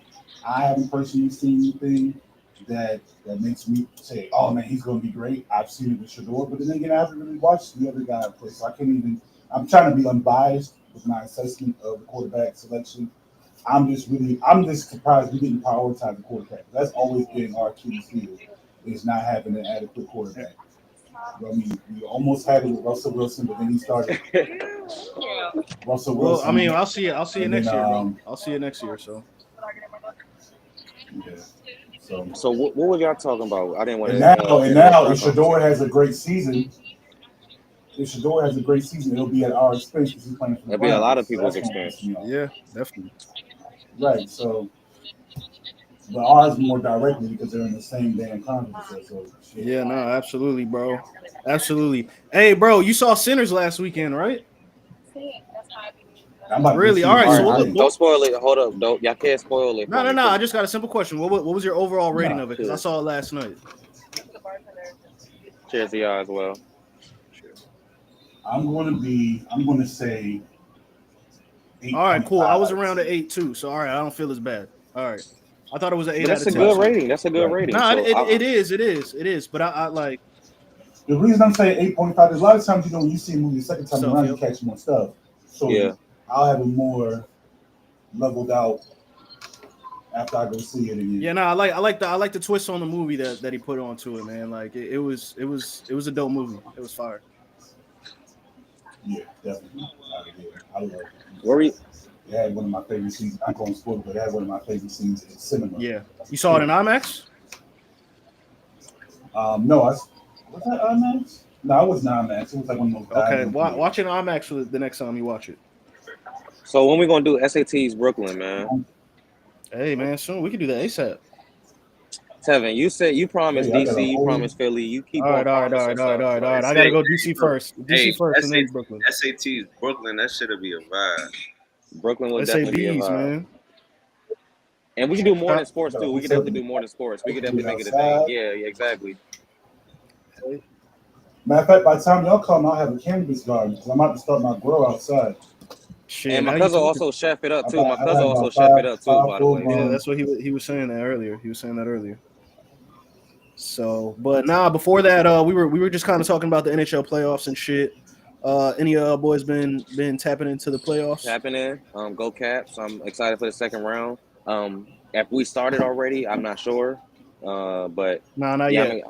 I haven't personally seen anything that makes me say, "Oh man, he's going to be great." I've seen it with Shador, but then again, I haven't really watched the other guy play, so I can't even. I'm trying to be unbiased with my assessment of the quarterback selection. I'm just surprised we didn't prioritize the quarterback. That's always been our Achilles heel, is not having an adequate quarterback. I mean, we almost had it with Russell Wilson, but then he started. Russell Wilson. Well, I mean, I'll see it next year. I'll see it next year. So. Yeah. So what were y'all talking about? I didn't want to. Now, if Shador has a great season, it'll be at our expense because he's playing for the It'll be a lot of people's expense. Yeah, definitely. Right. So, but ours more directly because they're in the same damn conference. So, yeah, no, absolutely, bro. Absolutely. Hey, bro, you saw Sinners last weekend, right? Really? All right. So don't spoil it. Hold up. Don't y'all can't spoil it. No. I just got a simple question. What was your overall rating of it? Because I saw it last night. Cheers to y'all as well. I'm going to say. 8. All right, cool. I was around an 8 too, so all right, I don't feel as bad. All right, I thought it was an 8 out of 10. That's a good rating. That's a good rating. No, it is. But I like. The reason I'm saying 8.5 is a lot of times when you see a movie the second time around, you catch more stuff. So yeah. I'll have a more leveled out after I go see it again. Yeah, no, I like the twist on the movie that he put onto it, man. Like it was a dope movie. It was fire. Yeah, definitely. I love it. It had one of my favorite scenes. I'm going to spoil it, but it had one of my favorite scenes in cinema. Yeah, you saw it in IMAX? No, was that IMAX? No, it wasn't IMAX. It was like one of those. Okay, watch it in IMAX for the next time you watch it. So when we gonna do SATs Brooklyn, man? Hey man, soon we can do that ASAP. Tevin, you said you promised DC, you promised Philly. You keep all right. I gotta go DC first. DC first, and then Brooklyn. SATs Brooklyn, that should be a vibe. Brooklyn will Let's say definitely be a B's, vibe. man. And we can do more than sports too. We can definitely do more than sports. We can definitely make it a thing. Yeah, exactly. Matter of fact, by the time y'all come, I'll have a cannabis garden because I'm about to start my grow outside. Shit, And my now you cousin talking. also chef it up I too. got- My I cousin got also about chef five- it up too, five by the way. full-blown- Yeah, that's what he was saying that earlier. He was saying that earlier. So, but nah, before that, we were just kind of talking about the NHL playoffs and shit. Any boys been tapping into the playoffs? Tapping in. Go Caps. I'm excited for the second round. If we started already, I'm not sure. But Nah, not yeah, yet.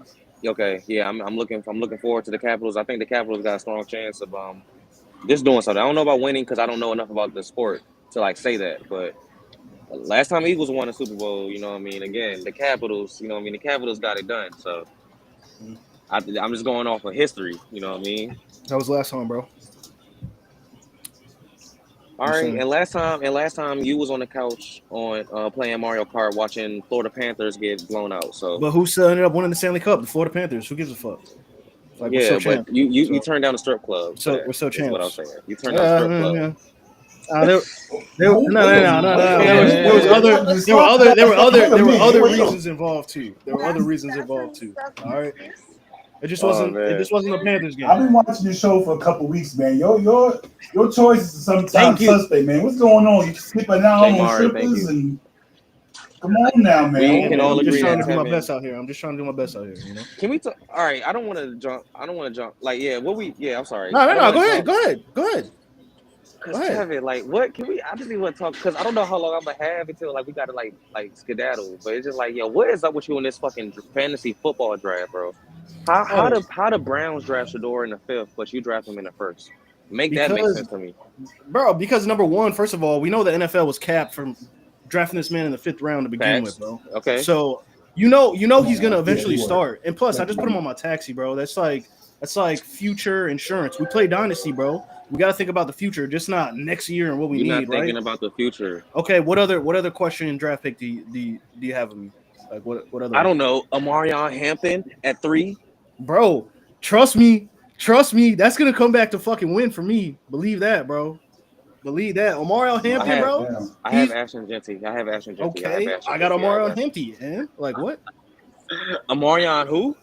okay. Yeah, I'm looking forward to the Capitals. I think the Capitals got a strong chance of just doing something. I don't know about winning because I don't know enough about the sport to like say that. But last time Eagles won a Super Bowl, you know what I mean? Again, the Capitals, you know what I mean? The Capitals got it done. So I'm just going off of history, you know what I mean? That was last time, bro. All right, and last time you was on the couch on playing Mario Kart, watching Florida Panthers get blown out. So, but who still ended up winning the Stanley Cup? The Florida Panthers. Who gives a fuck? Like, yeah, but you turned down the strip club. So we're still champs. What I'm saying. You turned down the strip club. There were other reasons involved too. All right. It just wasn't the Panthers game. I've been watching this show for a couple weeks, man. Your choices are sometimes suspect, man. What's going on? You skipping out on strippers and come on now, man. We can all agree. I'm just trying to do my best out here. You know. Can we? All right. I don't want to jump. Like, yeah. I'm sorry. No. Go ahead. Cause Kevin, like, what can we? I just even want to talk because I don't know how long I'm gonna have until like we gotta like skedaddle. But it's just like, yo, what is up with you in this fucking fantasy football draft, bro? How the Browns draft Shador in the 5th, but you draft him in the 1st? That make sense to me, bro. Because number one, first of all, we know the NFL was capped from drafting this man in the 5th round to begin with, bro. Okay. So you know he's gonna eventually start. And plus, I just put him on my taxi, bro. That's like future insurance. We play Dynasty, bro. We got to think about the future, just not next year and what we need, right? You're not thinking about the future. Okay, what other question and draft pick do you have of me? Like what other? I don't know. Amarion Hampton at 3. Bro, trust me. That's gonna come back to fucking win for me. Believe that, bro. Believe that. Omarion Hampton, bro. I have Ashton Genty. Okay, I got Omarion Hampton, man. Like what? Amarion who?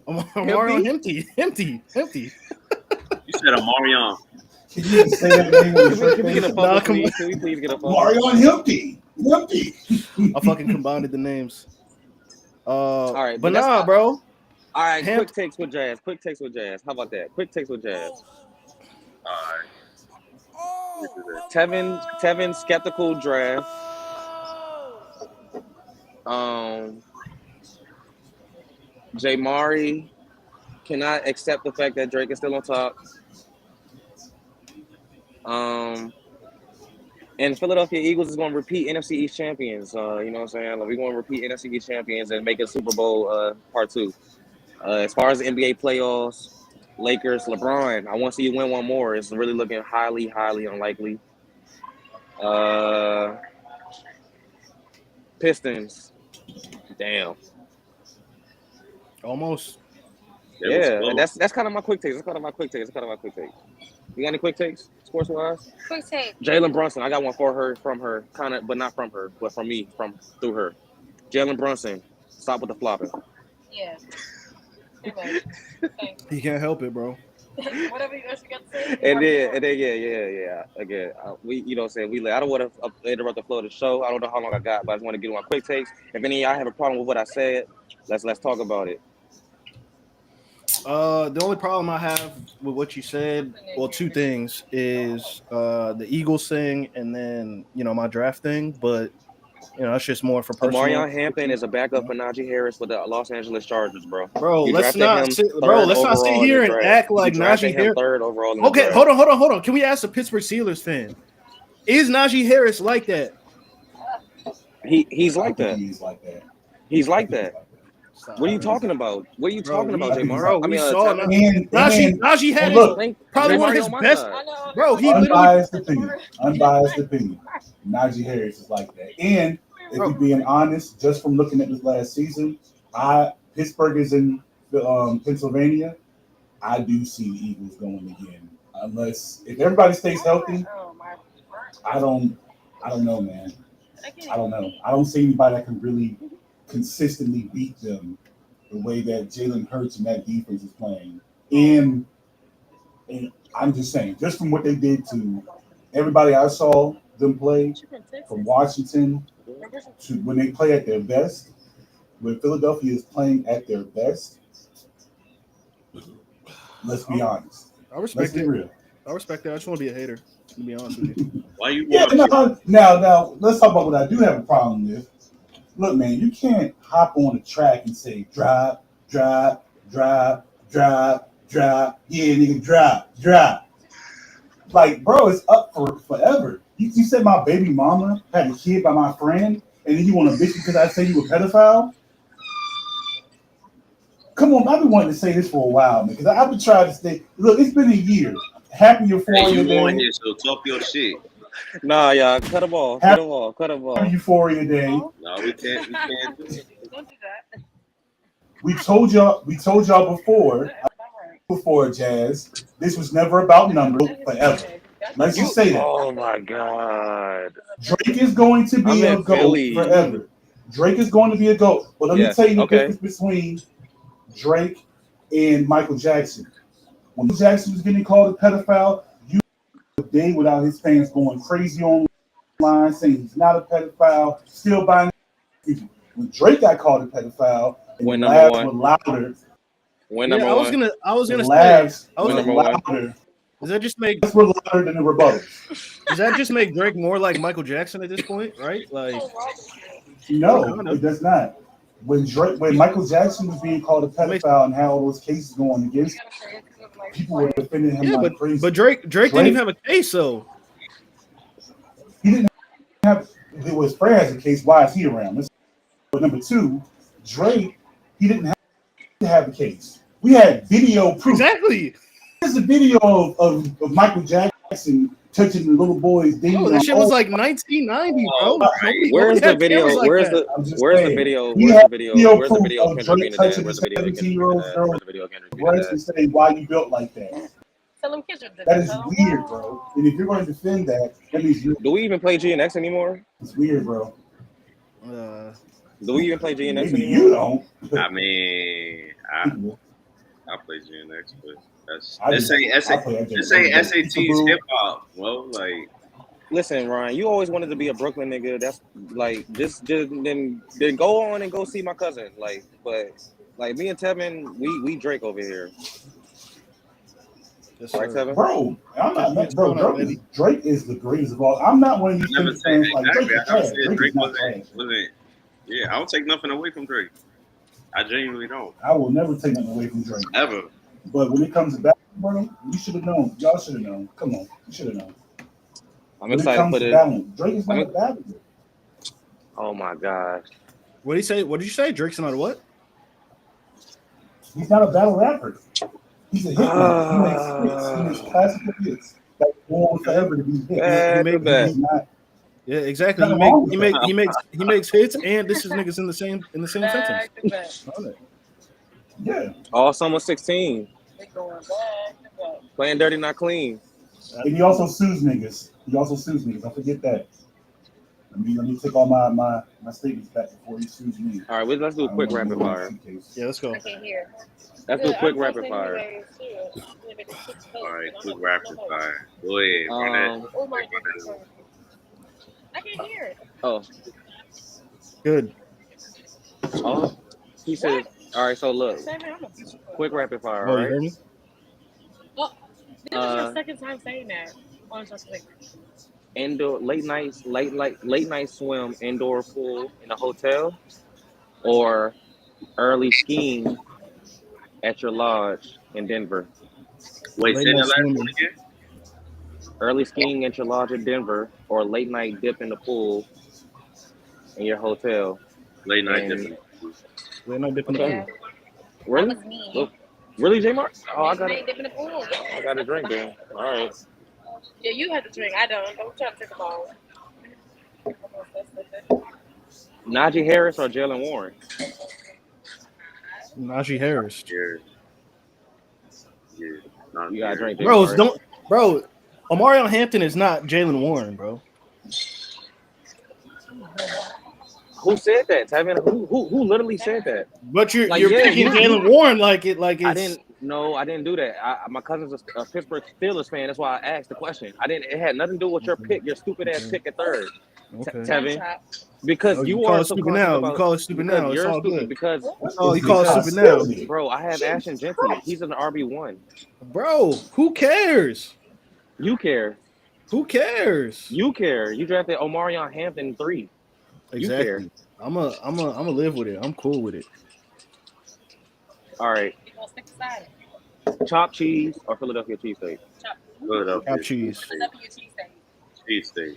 Omarion Hampton. You said Amarion. Can you say that name? Can we get a phone, please? Can we please get a phone? Omarion Hampton. I fucking combined the names. All right, but nah, bro. All right, quick takes with Jazz. How about that? Quick takes with Jazz. All right. Tevin skeptical draft. Jay Mari cannot accept the fact that Drake is still on top. And Philadelphia Eagles is going to repeat NFC East champions. You know what I'm saying? Like, we're going to repeat NFC East champions and make it Super Bowl part 2. As far as the NBA playoffs, Lakers, LeBron, I want to see you win one more. It's really looking highly, highly unlikely. Pistons, damn. Almost. Yeah, that's kind of my quick takes. You got any quick takes, sports wise? Quick take. Jalen Brunson, I got one for her, from her, kind of, but not from her, but from me, through her. Jalen Brunson, stop with the flopping. Yeah. He can't help it, bro. Whatever you got to say. And then, yeah. Again, you know what I'm saying? I don't want to interrupt the flow of the show. I don't know how long I got, but I just want to get on my quick takes. If any of y'all have a problem with what I said, let's talk about it. The only problem I have with what you said, well, 2 things is the Eagles thing, and then my draft thing. But it's just more for personal. Amarion Hampton is a backup for Najee Harris for the Los Angeles Chargers, bro. Bro, let's not sit here and act like Najee Harris. 3rd overall. Okay, hold on. Can we ask a Pittsburgh Steelers fan? Is Najee Harris like that? He's like that. He's like that. Stop. What are you talking about? Jay Mara? Bro, Najee had probably one of his best. Bro, he unbiased opinion. Najee Harris is like that. And if you're being honest, just from looking at this last season, Pittsburgh is in Pennsylvania. I do see the Eagles going again, unless if everybody stays healthy. I don't know, man. I don't know. I don't see anybody that can really consistently beat them the way that Jalen Hurts and that defense is playing. And I'm just saying, just from what they did to everybody I saw them play, from Washington to when they play at their best, when Philadelphia is playing at their best, let's be honest. I respect it. Real. I respect that. I just want to be a hater, to be honest with you. Why you? Yeah, now let's talk about what I do have a problem with. Look, man, you can't hop on the track and say drop. Yeah, nigga, drop. Like, bro, it's up for forever. You said my baby mama had a kid by my friend, and then you want to bitch because I say you a pedophile? Come on, I've been wanting to say this for a while, man, because I've been trying to stay. Look, it's been a year. Happy Euphoria Day. On here, so talk your shit. Nah, y'all, cut them off. Happy Euphoria Day. No, we can't do it. Don't do that. We told y'all before, Jazz. This was never about numbers forever. Let's just say that. Oh my God. Drake is going to be a GOAT forever. Drake is going to be a GOAT. But let me tell you the difference between Drake and Michael Jackson. When Michael Jackson was getting called a pedophile, you a day without his fans going crazy online saying he's not a pedophile, still buying. When Drake got called a pedophile, when number one, louder. When number one, I was gonna say, louder. Does that just make we're louder than the rebuttals? Does that just make Drake more like Michael Jackson at this point, right? Like, no, it does not. When Michael Jackson was being called a pedophile and had all those cases going against him, people were defending him like crazy. But Drake didn't even have a case, so he didn't have. It was Fred has a case. Why is he around? But number two, Drake, he didn't have to have a case. We had video proof. Exactly. There's a video of Michael Jackson touching the little boy's ding. Oh, that shit was like 1990, bro. Where's the video? Where's the video? Where's the video? Where's the video of Kendrick being a dad? Where's the video of Kendrick being a dad? Where's the video of Kendrick being a dad? And say why you built like that. That is weird, bro. And if you're going to defend that, that means you. Do we even play GNX anymore? It's weird, bro. Do we even play GNX maybe anymore? You don't. I mean, I play GNX, but this ain't SAT's hip hop. Well, like, listen, Ryan, you always wanted to be a Brooklyn nigga. That's like just then go on and go see my cousin. Like, but like me and Tevin, we Drake over here. Yes, right, Tevin? Bro, I'm not. Bro, Drake is the greatest of all. I'm not one of these fans like Drake. Drake wasn't. Yeah, I don't take nothing away from Drake. I genuinely don't. I will never take nothing away from Drake. Ever. But when it comes to battle, bro, you should have known. Y'all should have known. Come on, you should have known. I'm excited to put it. Drake is not a battle. Oh my gosh. What did he say? What did you say? Drake's not a what? He's not a battle rapper. He's a hitman. He makes hits. He makes classical hits that go on forever to be hit. Yeah, exactly. He makes hits, and this is niggas in the same sentence. Yeah. All summer 16. Playing dirty, not clean. And he also sues niggas. Don't forget that. Let me take all my statements back before he sues me. All right, let's do a quick rapid fire. Yeah, let's go. I can't hear. Let's do a quick rapid fire. All right, quick rapid fire. Go ahead. Oh my goodness. I can't hear it. Oh. Good. Oh. He said, all right, so look. Quick rapid fire, all right? You heard me? Oh, this is your second time saying that. Indoor late night swim indoor pool in a hotel, or early skiing at your lodge in Denver. Wait, say that last one again. Early skiing at your lodge in Denver, or late night dip in the pool in your hotel. Late night dip in the pool. Late night dip in the pool. Really? Look, really, J Mark? Oh, I got dip in the pool. I got a drink then. All right. Yeah, you had to drink. I don't. Don't try to take a ball. Najee Harris or Jalen Warren? Najee Harris. Yeah. You gotta drink. Bro. Omarion Hampton is not Jalen Warren, bro. Who said that, Tevin? Who literally said that? But you're picking Jalen Warren like it's. I didn't do that. My cousin's a Pittsburgh Steelers fan. That's why I asked the question. It had nothing to do with your pick, your stupid ass pick at third, Tevin. Because you are so stupid now. You call it stupid now. It's all good. Because you call it stupid now, bro. I have Ashton Genty. He's an RB1. Bro, who cares? You care. Who cares? You care. You drafted Omarion Hampton 3. Exactly. I'm a live with it. I'm cool with it. All right. Chopped cheese or Philadelphia cheesesteak? Chopped cheese. Cheesesteak.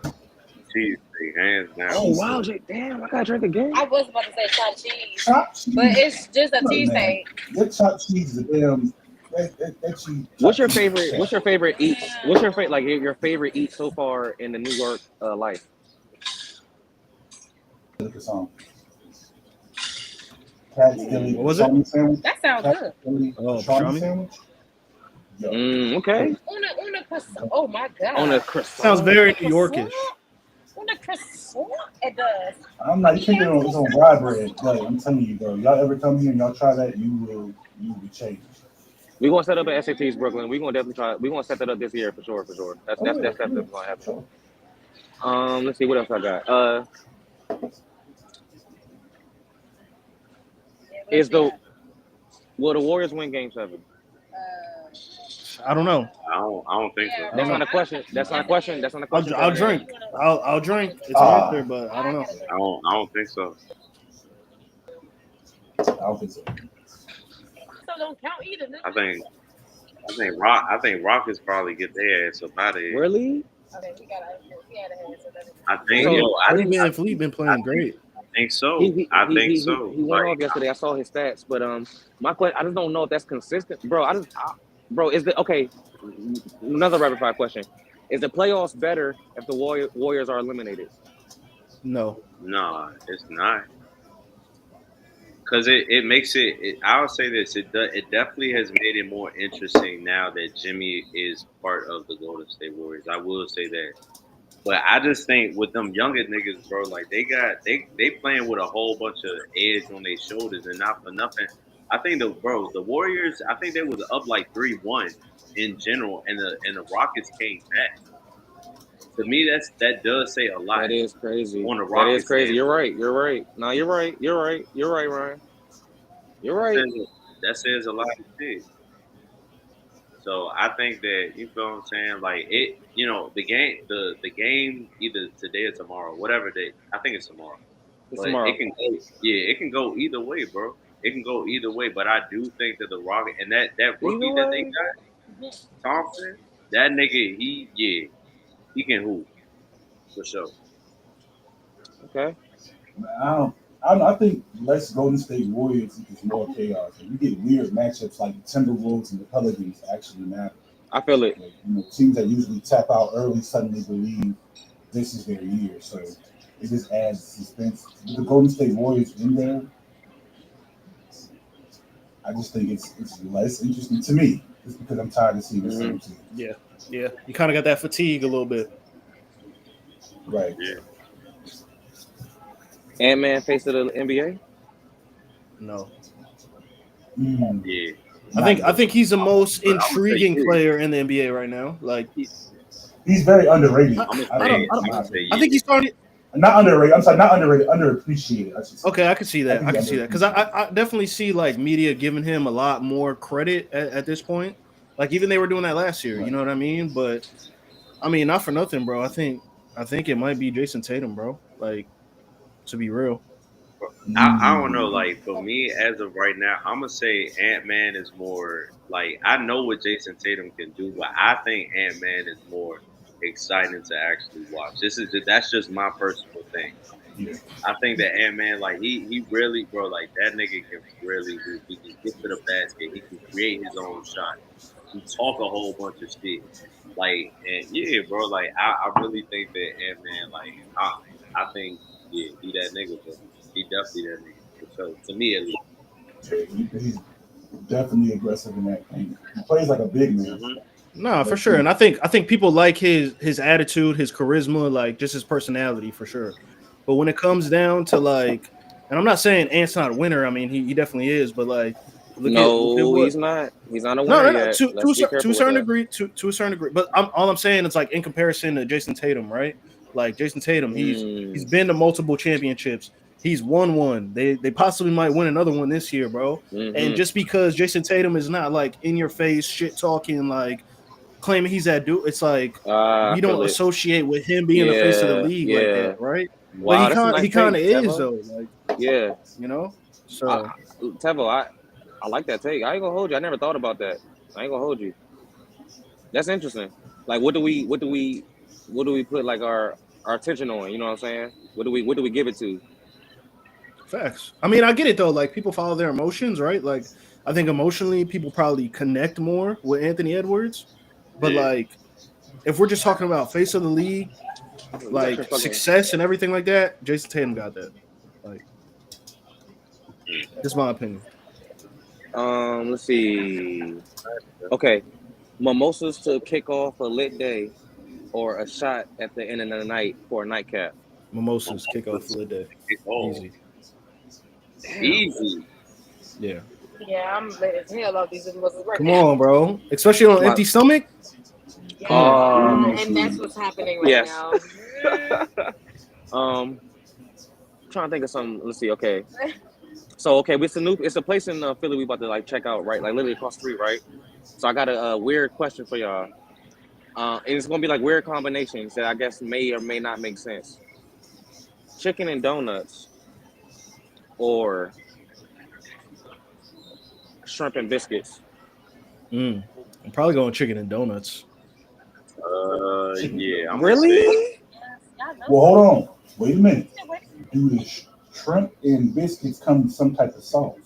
Cheesesteak, hands down. Oh wow, damn! I gotta drink again. I was about to say chopped cheese, but it's just a cheesesteak. That chopped cheese is a damn. That cheese. What's your favorite? What's your favorite eat? What's your favorite? Like your favorite eat so far in the New York life? What was it? Sandwich. That sounds good. Pastrami sandwich. Okay. On a croissant. Oh my god. On a croissant. Sounds very New Yorkish. On a croissant, it does. I'm not thinking on rye bread. Like, I'm telling you, bro. Y'all ever come here and y'all try that, you will change. We're gonna set up at SATs Brooklyn. We're gonna definitely try. We're gonna set that up this year for sure. That's definitely gonna happen. Let's see what else I got. Will the Warriors win Game 7? I don't know. I don't think so. That's not a question. That's not a question. I'll drink. I'll drink. It's an answer, but I don't know. I don't think so. I don't think so. So don't count either. I think Rockets probably get their ass up out of here. Really? Okay, we gotta I think Freddie VanVleet been playing great. I think so. I think so. He went off yesterday. I saw his stats, but my question, I just don't know if that's consistent, bro. Bro, is the okay? Another rapid fire question: is the playoffs better if the Warriors are eliminated? No, it's not. Because it makes it. I'll say this: it definitely has made it more interesting now that Jimmy is part of the Golden State Warriors. I will say that. But I just think with them younger niggas, bro, like they playing with a whole bunch of edge on their shoulders, and not for nothing. I think the Warriors, I think they was up like 3-1 in general, and the Rockets came back. To me, that does say a lot. That is crazy. On the Rockets, that is crazy. You're right. No, you're right, Ryan. You're right. That says a lot of shit. So I think that, you feel what I'm saying? Like it, the game either today or tomorrow, whatever day. I think it's tomorrow. Tomorrow. It can go either way, bro. It can go either way. But I do think that the Rockets and that rookie that they got, Thompson, that nigga, he can hoop for sure. Okay. I think less Golden State Warriors equals more chaos. And you get weird matchups like the Timberwolves and the Pelicans actually matter. I feel it. Like, teams that usually tap out early suddenly believe this is their year. So it just adds suspense. With the Golden State Warriors in there, I just think it's less interesting to me. Just because I'm tired of seeing the same team. Yeah. You kind of got that fatigue a little bit. Right. Yeah. Ant-Man face of the NBA? No. Yeah. I think he's the most intriguing player in the NBA right now. Like he's very underrated. I think he's starting. Not underrated. I'm sorry, not underrated. Underappreciated. Okay, I can see that. I can see that because I definitely see like media giving him a lot more credit at this point. Like even they were doing that last year. Right. You know what I mean? But I mean, not for nothing, bro. I think it might be Jason Tatum, bro. Like to be real. I don't know. Like for me, as of right now, I'm gonna say Ant-Man is more like I know what Jason Tatum can do, but I think Ant-Man is more exciting to actually watch. That's just my personal thing. Yeah. I think that Ant-Man, like he really, bro, like that nigga can really do. He can get to the basket. He can create his own shot. He talk a whole bunch of shit. Like and yeah, bro. Like I really think that Ant-Man, like I think yeah, he that nigga, bro. He definitely that nigga. So to me at least. He's definitely aggressive in that thing. He plays like a big man. Mm-hmm. No, for sure. And I think people like his attitude, his charisma, like just his personality for sure. But when it comes down to like, and I'm not saying Ant's not a winner. I mean, he definitely is. But like, look at what, he's not. He's not a winner yet. To a certain degree. To a certain degree. But all I'm saying is like in comparison to Jason Tatum, right? Like Jason Tatum, he's been to multiple championships. He's won one. They possibly might win another one this year, bro. Mm-hmm. And just because Jason Tatum is not like in your face, shit talking, like claiming he's that dude, it's like we don't associate with him being the face of the league like that, right? Wow, but he kind of is though, like you know. So Tevo, I like that take. I ain't gonna hold you. I never thought about that. I ain't gonna hold you. That's interesting. Like, what do we put like our attention on? You know what I'm saying? What do we give it to? Facts. I mean, I get it though. Like people follow their emotions, right? Like I think emotionally, people probably connect more with Anthony Edwards. But like, if we're just talking about face of the league, like success and everything like that, Jason Tatum got that. Like, that's my opinion. Let's see. Okay, mimosas to kick off a lit day, or a shot at the end of the night for a nightcap. Mimosas kick off a lit day. Easy. Yeah, I'm lit as hell off these mimosas right Come on, bro. Especially on an empty stomach. Yeah, and that's what's happening right now. Trying to think of some. Let's see. Okay, so it's a place in Philly we about to like check out, right? Like literally across the street, right? So I got a weird question for y'all. And it's gonna be like weird combinations that I guess may or may not make sense. Chicken and donuts, or shrimp and biscuits. I'm probably going chicken and donuts. Yeah. Really? Well, hold on. Wait a minute. Do the shrimp and biscuits come with some type of sauce?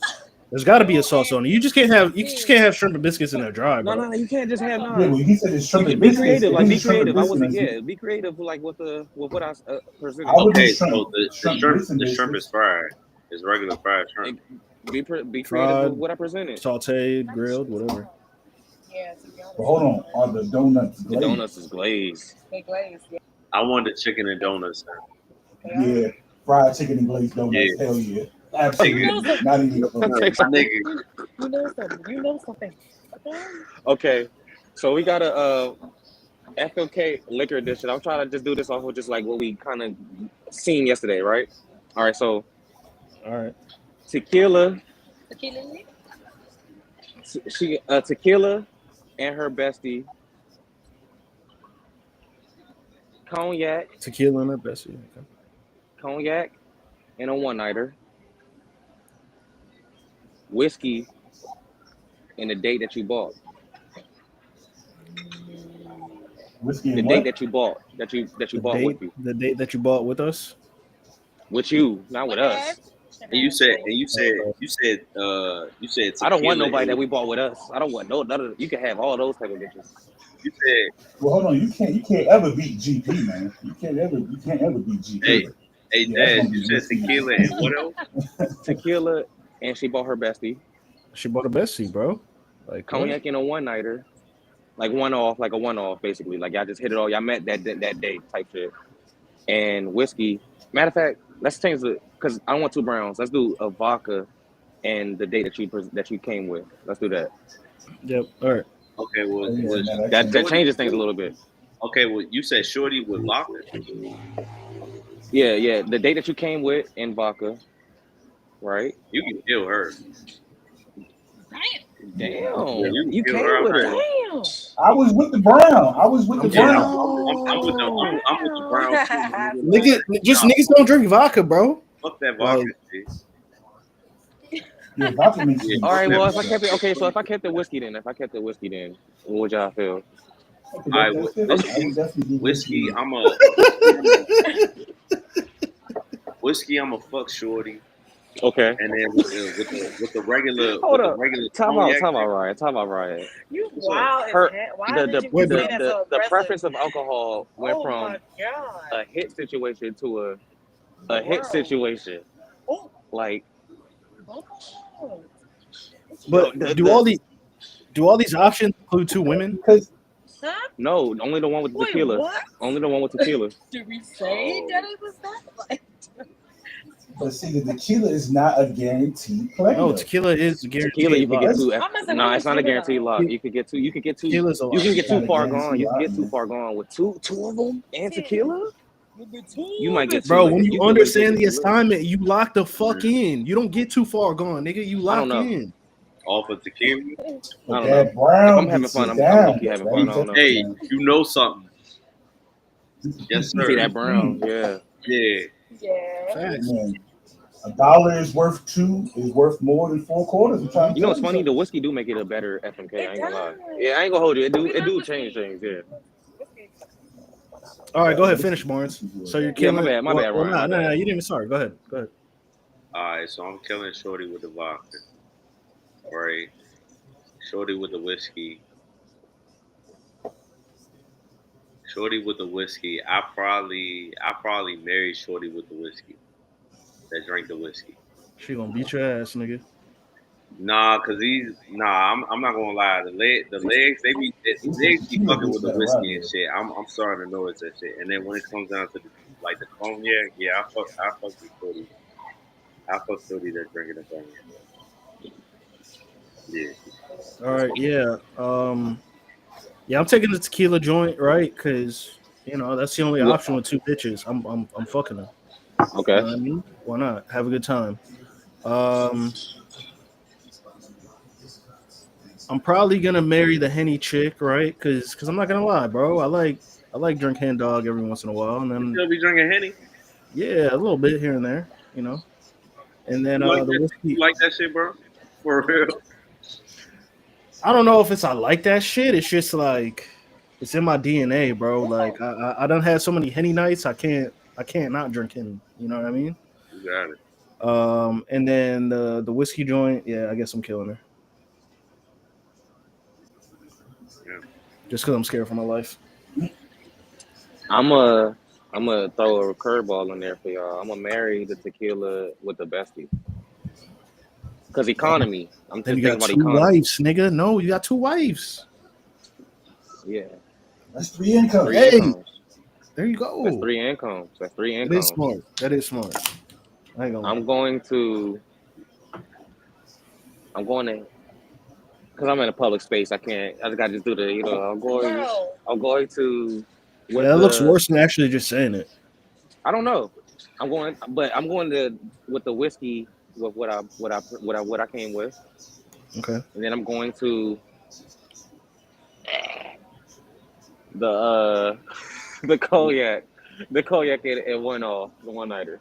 There's got to be a sauce on it. You just can't have shrimp and biscuits in there dry, bro. No, you can't just have Yeah, well, he said it's shrimp and be biscuits. creative. Like be It's shrimp and creative. I wasn't. biscuits. Yeah, be creative. Like with what I presented. Okay, so the shrimp is fried. It's regular fried shrimp. Be creative Fried, with what I presented. Sauteed, grilled, whatever. Yeah. But hold on. Are the donuts glazed? The donuts is glazed. They glaze. Yeah. I wanted chicken and donuts. Yeah. Fried chicken and glazed donuts. Yeah. Hell yeah. Absolutely. Not even You know something. Okay, so we got a FLK liquor edition. I'm trying to just do this off of just like what we kind of seen yesterday, right? All right, so tequila. Tequila and her bestie. Cognac. Tequila and her bestie. Okay. Cognac and a one-nighter. Whiskey and the date that you bought. Whiskey the and date what? that you bought with you. The date that you bought with us. With you, not with us. And you said I don't want nobody that we bought with us. I don't want none of. You can have all those type of bitches. You said, well, hold on. You can't ever beat GP, man. You can't ever beat GP. Hey, Dad, you said tequila and what else? Tequila, and she bought her bestie. She bought a bestie, bro. Like Cognac and a one-nighter. Like a one-off, basically. Like y'all just hit it all. Y'all met that day type shit. And whiskey. Matter of fact, let's change it because I don't want two browns. Let's do a vodka and the day that you came with. Let's do that. Yep. All right. Okay. Well, that changes things a little bit. Okay. Well, you said shorty with vodka. Yeah. The day that you came with in vodka, right? You can kill her. Damn. You came her. with her. Damn. I was with the brown. I'm with the brown. I'm with the brown too. Niggas don't drink vodka, bro. Fuck that vodka. Yeah, vodka makes sense. All right. Well, if I kept the whiskey, then what would y'all feel? All right, whiskey. Whiskey. I'm a fuck shorty. Okay. And then with the regular. Hold up. Time out, You wild as hell. Why did you say that so the aggressive? preference of alcohol went from my God. a hit situation to a hit situation. Oh. Like, but do all these options include two women? Because Huh? No, only the one with tequila. What? Only the one with tequila. Did we say that it was that? Like, But see, the tequila is not a guaranteed player. No, tequila is guaranteed. Tequila, you can get two. I'm No, it's not a guaranteed lock. You could get two. You could get two. You can get too far gone. You can get too far gone with two of them and tequila. You might get two. Bro, when you understand the assignment, you lock the fuck in. You don't get too far gone, nigga. You lock in. Off of tequila. I don't know. Brown I'm having fun. I'm having fun. I don't know. Hey, you know something? Yes, sir. See that brown? Yeah. Yeah. Facts. $1 is worth more than 4 quarters. You know what's funny? The whiskey do make it a better FMK. I ain't gonna lie. Yeah, I ain't gonna hold you. It do change things. Yeah. All right, go ahead. Finish, Barnes. So you're killing. Yeah, my bad, Ryan. No, you didn't even start. Go ahead. All right, so I'm killing Shorty with the vodka. All right, Shorty with the whiskey. Shorty with the whiskey. I probably marry Shorty with the whiskey. That drank the whiskey. She gonna beat your ass, nigga. Nah, I'm not gonna lie. The legs be fucking with the whiskey and shit. I'm starting to notice that shit. And then when it comes down to the cognac, yeah, I fuck with Shorty. I fuck Shorty that's drinking the cognac. Yeah. All right, yeah. I'm taking the tequila joint, right? Because that's the only option with 2 bitches. I'm fucking them. Okay. You know what I mean? Why not? Have a good time. I'm probably gonna marry the Henny chick, right? Because I'm not gonna lie, bro. I like drink hen dog every once in a while, and then you still be drinking Henny. Yeah, a little bit here and there, And then the whiskey. You like that shit, bro? For real. I don't know if I like that shit. It's just like it's in my DNA, bro. Like I done had so many Henny nights. I can't not drink Henny. You know what I mean? You got it. And then the whiskey joint. Yeah, I guess I'm killing her. Just because I'm scared for my life. I'm gonna throw a curveball in there for y'all. I'm gonna marry the tequila with the bestie. Cause economy. I'm just you got thinking 2 about economy. wives, nigga. No, you got 2 wives. Yeah. That's 3 incomes. 3 Hey, incomes. There you go. That's 3 incomes. That is smart. I ain't gonna lie. I'm going to. Because I'm in a public space. I just gotta just do the. I'm going to. Yeah, that looks worse than actually just saying it. I don't know. I'm going to with the whiskey with what I came with. Okay. And then I'm going to the cognac at one nighter.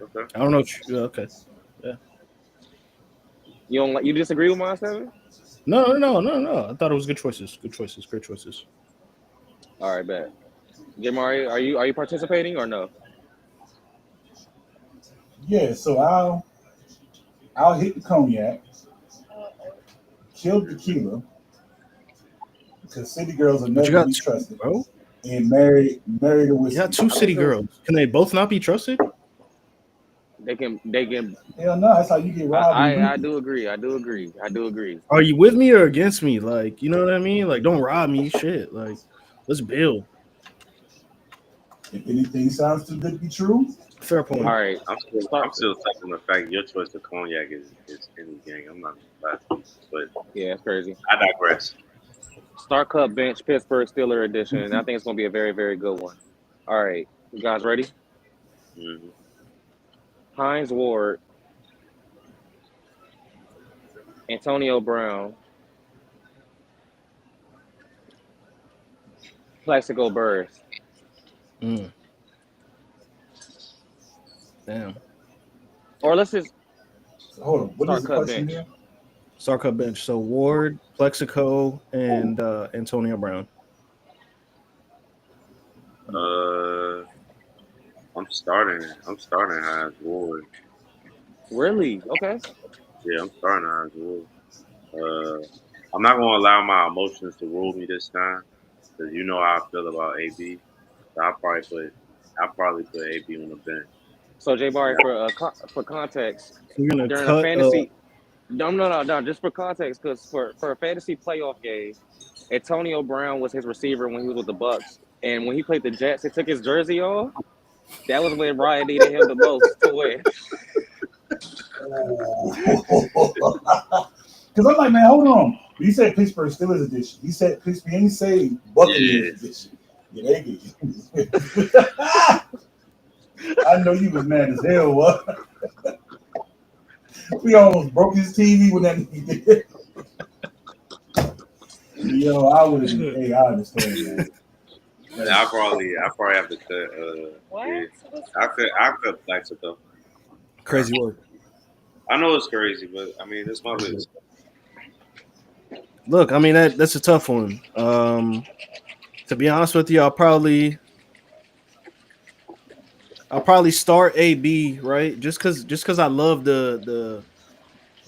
Okay. I don't know. Okay. Yeah. You disagree with mine, Seven? No. I thought it was good choices. Great choices. All right, bet. Jamari, are you participating or no? Yeah, so I'll hit the cognac, kill tequila, because city girls are never be trusted, bro. And marry the whiskey. You got 2 city girls. Can they both not be trusted? They can. Hell no, that's how you get robbed. I do agree. Are you with me or against me? Like, you know what I mean? Like, don't rob me, shit. Like, let's build. If anything sounds too good to be true, fair point. All right, I'm still taking the fact your choice of cognac is any gang. I'm not laughing, but yeah, it's crazy. I digress. Star Cup bench, Pittsburgh Steelers edition. I think it's gonna be a very, very good one. All right, you guys ready? Mm-hmm. Hines Ward, Antonio Brown, Plaxico Burress. Damn. Or let's just hold on. What is the question here? Star Cup bench. So Ward, Plexico, and Antonio Brown. I'm starting Hines Ward. Really? Okay. Yeah, I'm starting Hines Ward. I'm not gonna allow my emotions to rule me this time, because you know how I feel about AB. So I'll probably put AB on the bench. So Jay Barry, for context, you're gonna during cut a fantasy. No. Just for context, because for a fantasy playoff game, Antonio Brown was his receiver when he was with the Bucks, and when he played the Jets, he took his jersey off. That was when Ryan needed him the most to win. Because I'm like, man, hold on. He said Pittsburgh Steelers edition. He said Pittsburgh. He didn't say Buccaneers edition. Yeah, they get you. I know you was mad as hell. What? We almost broke his TV when that he did. Yo, I would have. Hey, I understand, man. I probably have to cut. What? Yeah. I cut Plaxico. Crazy work. I know it's crazy, but I mean, it's my business. Look, I mean that's a tough one. To be honest with you, I'll probably start AB, right? Just cause I love the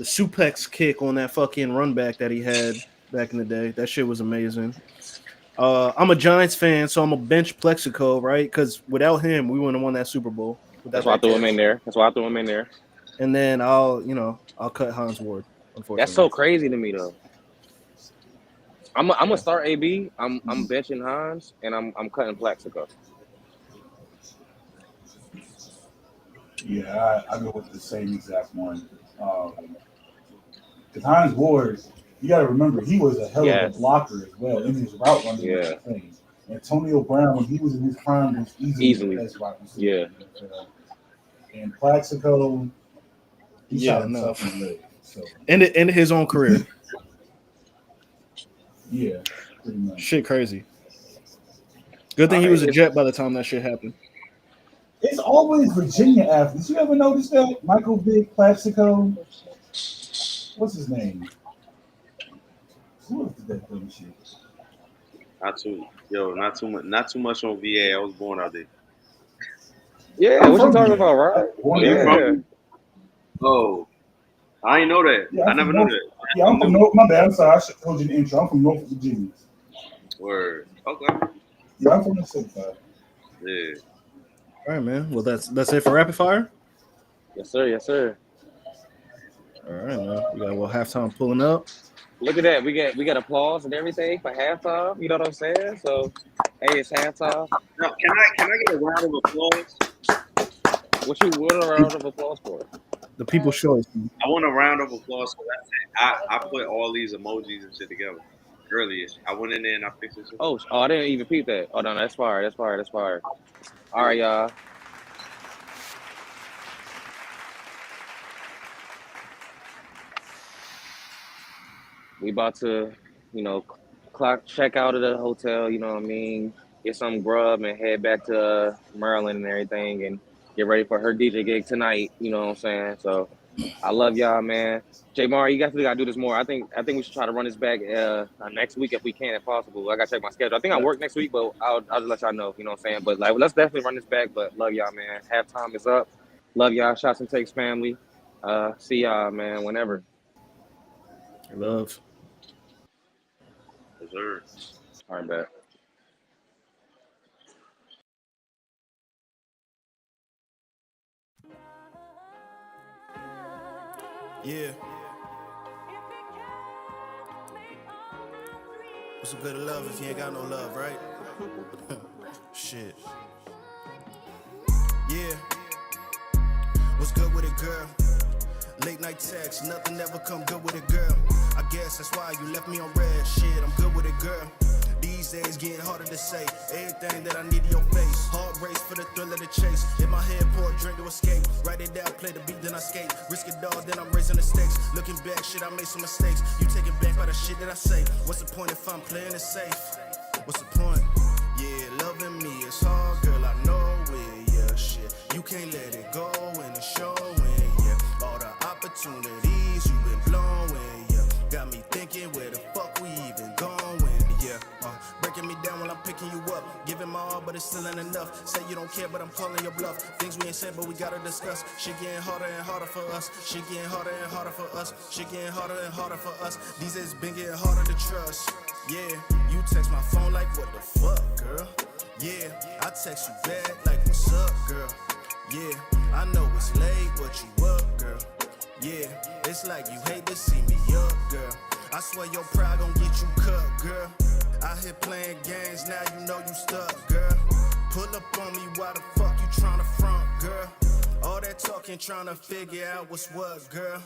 suplex kick on that fucking run back that he had back in the day. That shit was amazing. I'm a Giants fan, so I'm a bench Plexico, right? Because without him, we wouldn't have won that Super Bowl. That's why I threw him in there. And then I'll cut Hines Ward. Unfortunately, that's so crazy to me though. I'm gonna start AB. I'm benching Hines, and I'm cutting Plaxico. Yeah, I go with the same exact one. Because Hines Ward, you got to remember, he was a hell of a blocker as well in his route running. Yeah. Thing. Antonio Brown, when he was in his prime, was easily the best wide receiver. Yeah. And Plaxico, he shot himself in the leg. So. In his own career. Yeah, pretty much. Shit crazy. Good thing he was a Jet by the time that shit happened. It's always Virginia athletes. You ever notice that? Michael Vick, Plaxico. What's his name? Who did that dumb shit? Not too much on VA. I was born out there. Yeah, what you talking about, right? Yeah. Oh, I didn't know that. Yeah, I never knew that. Yeah, I'm from North. My bad. I'm sorry. I should have told you the intro. I'm from Norfolk, Virginia. Word. Okay. Yeah, I'm from the city. Yeah. All right, man. Well, that's it for rapid fire. Yes, sir. All right, man. We got halftime pulling up. Look at that. We got applause and everything for halftime. You know what I'm saying? So, hey, it's halftime. Now, can I get a round of applause? What a round of applause for? The people's choice. I want a round of applause for that. I put all these emojis and shit together earlier. I went in there and I fixed it. Oh, I didn't even peep that. Oh no, that's fire. All right, y'all. We about to, check out of the hotel, you know what I mean? Get some grub and head back to Maryland and everything and get ready for her DJ gig tonight, you know what I'm saying? So I love y'all, man. J-Mar, you guys gotta do this more. I think we should try to run this back next week if we can, if possible. I gotta check my schedule. I think I work next week, but I'll just let y'all know, you know what I'm saying? But let's definitely run this back. But love y'all, man. Halftime is up. Love y'all, Shots and Takes family. See y'all, man, whenever. Love. Yes, sir. All right, bet. Yeah. What's a good love if you ain't got no love, right? Shit. Yeah. What's good with it, girl? Late night text, nothing ever come good with it, girl. I guess that's why you left me on red. Shit, I'm good with it, girl. These days getting harder to say. Everything that I need in your face. Hard race for the thrill of the chase. In my head, pour a drink to escape. Write it down, play the beat, then I skate. Risk it all, then I'm raising the stakes. Looking back, shit, I made some mistakes. You taking back by the shit that I say. What's the point if I'm playing it safe? What's the point? Yeah, loving me is hard, girl, I know it. Yeah, shit. You can't let it go and it's showing. Yeah, all the opportunities you've been blowing. Yeah, got me thinking where the fuck we even going. Yeah, breaking me down while I'm picking you up. Giving my all, but it's still ain't enough. Say you don't care, but I'm calling your bluff. Things we ain't said, but we gotta discuss. Shit getting harder and harder for us. Shit getting harder and harder for us. Shit getting harder and harder for us. These days been getting harder to trust. Yeah, you text my phone like what the fuck, girl. Yeah, I text you back like what's up, girl. Yeah, I know it's late, but you up, girl. Yeah, it's like you hate to see me up, girl. I swear your pride gon' get you cut, girl. Out here playing games, now you know you stuck, girl. Pull up on me, why the fuck you tryna front, girl? All that talking, tryna figure out what's what, girl.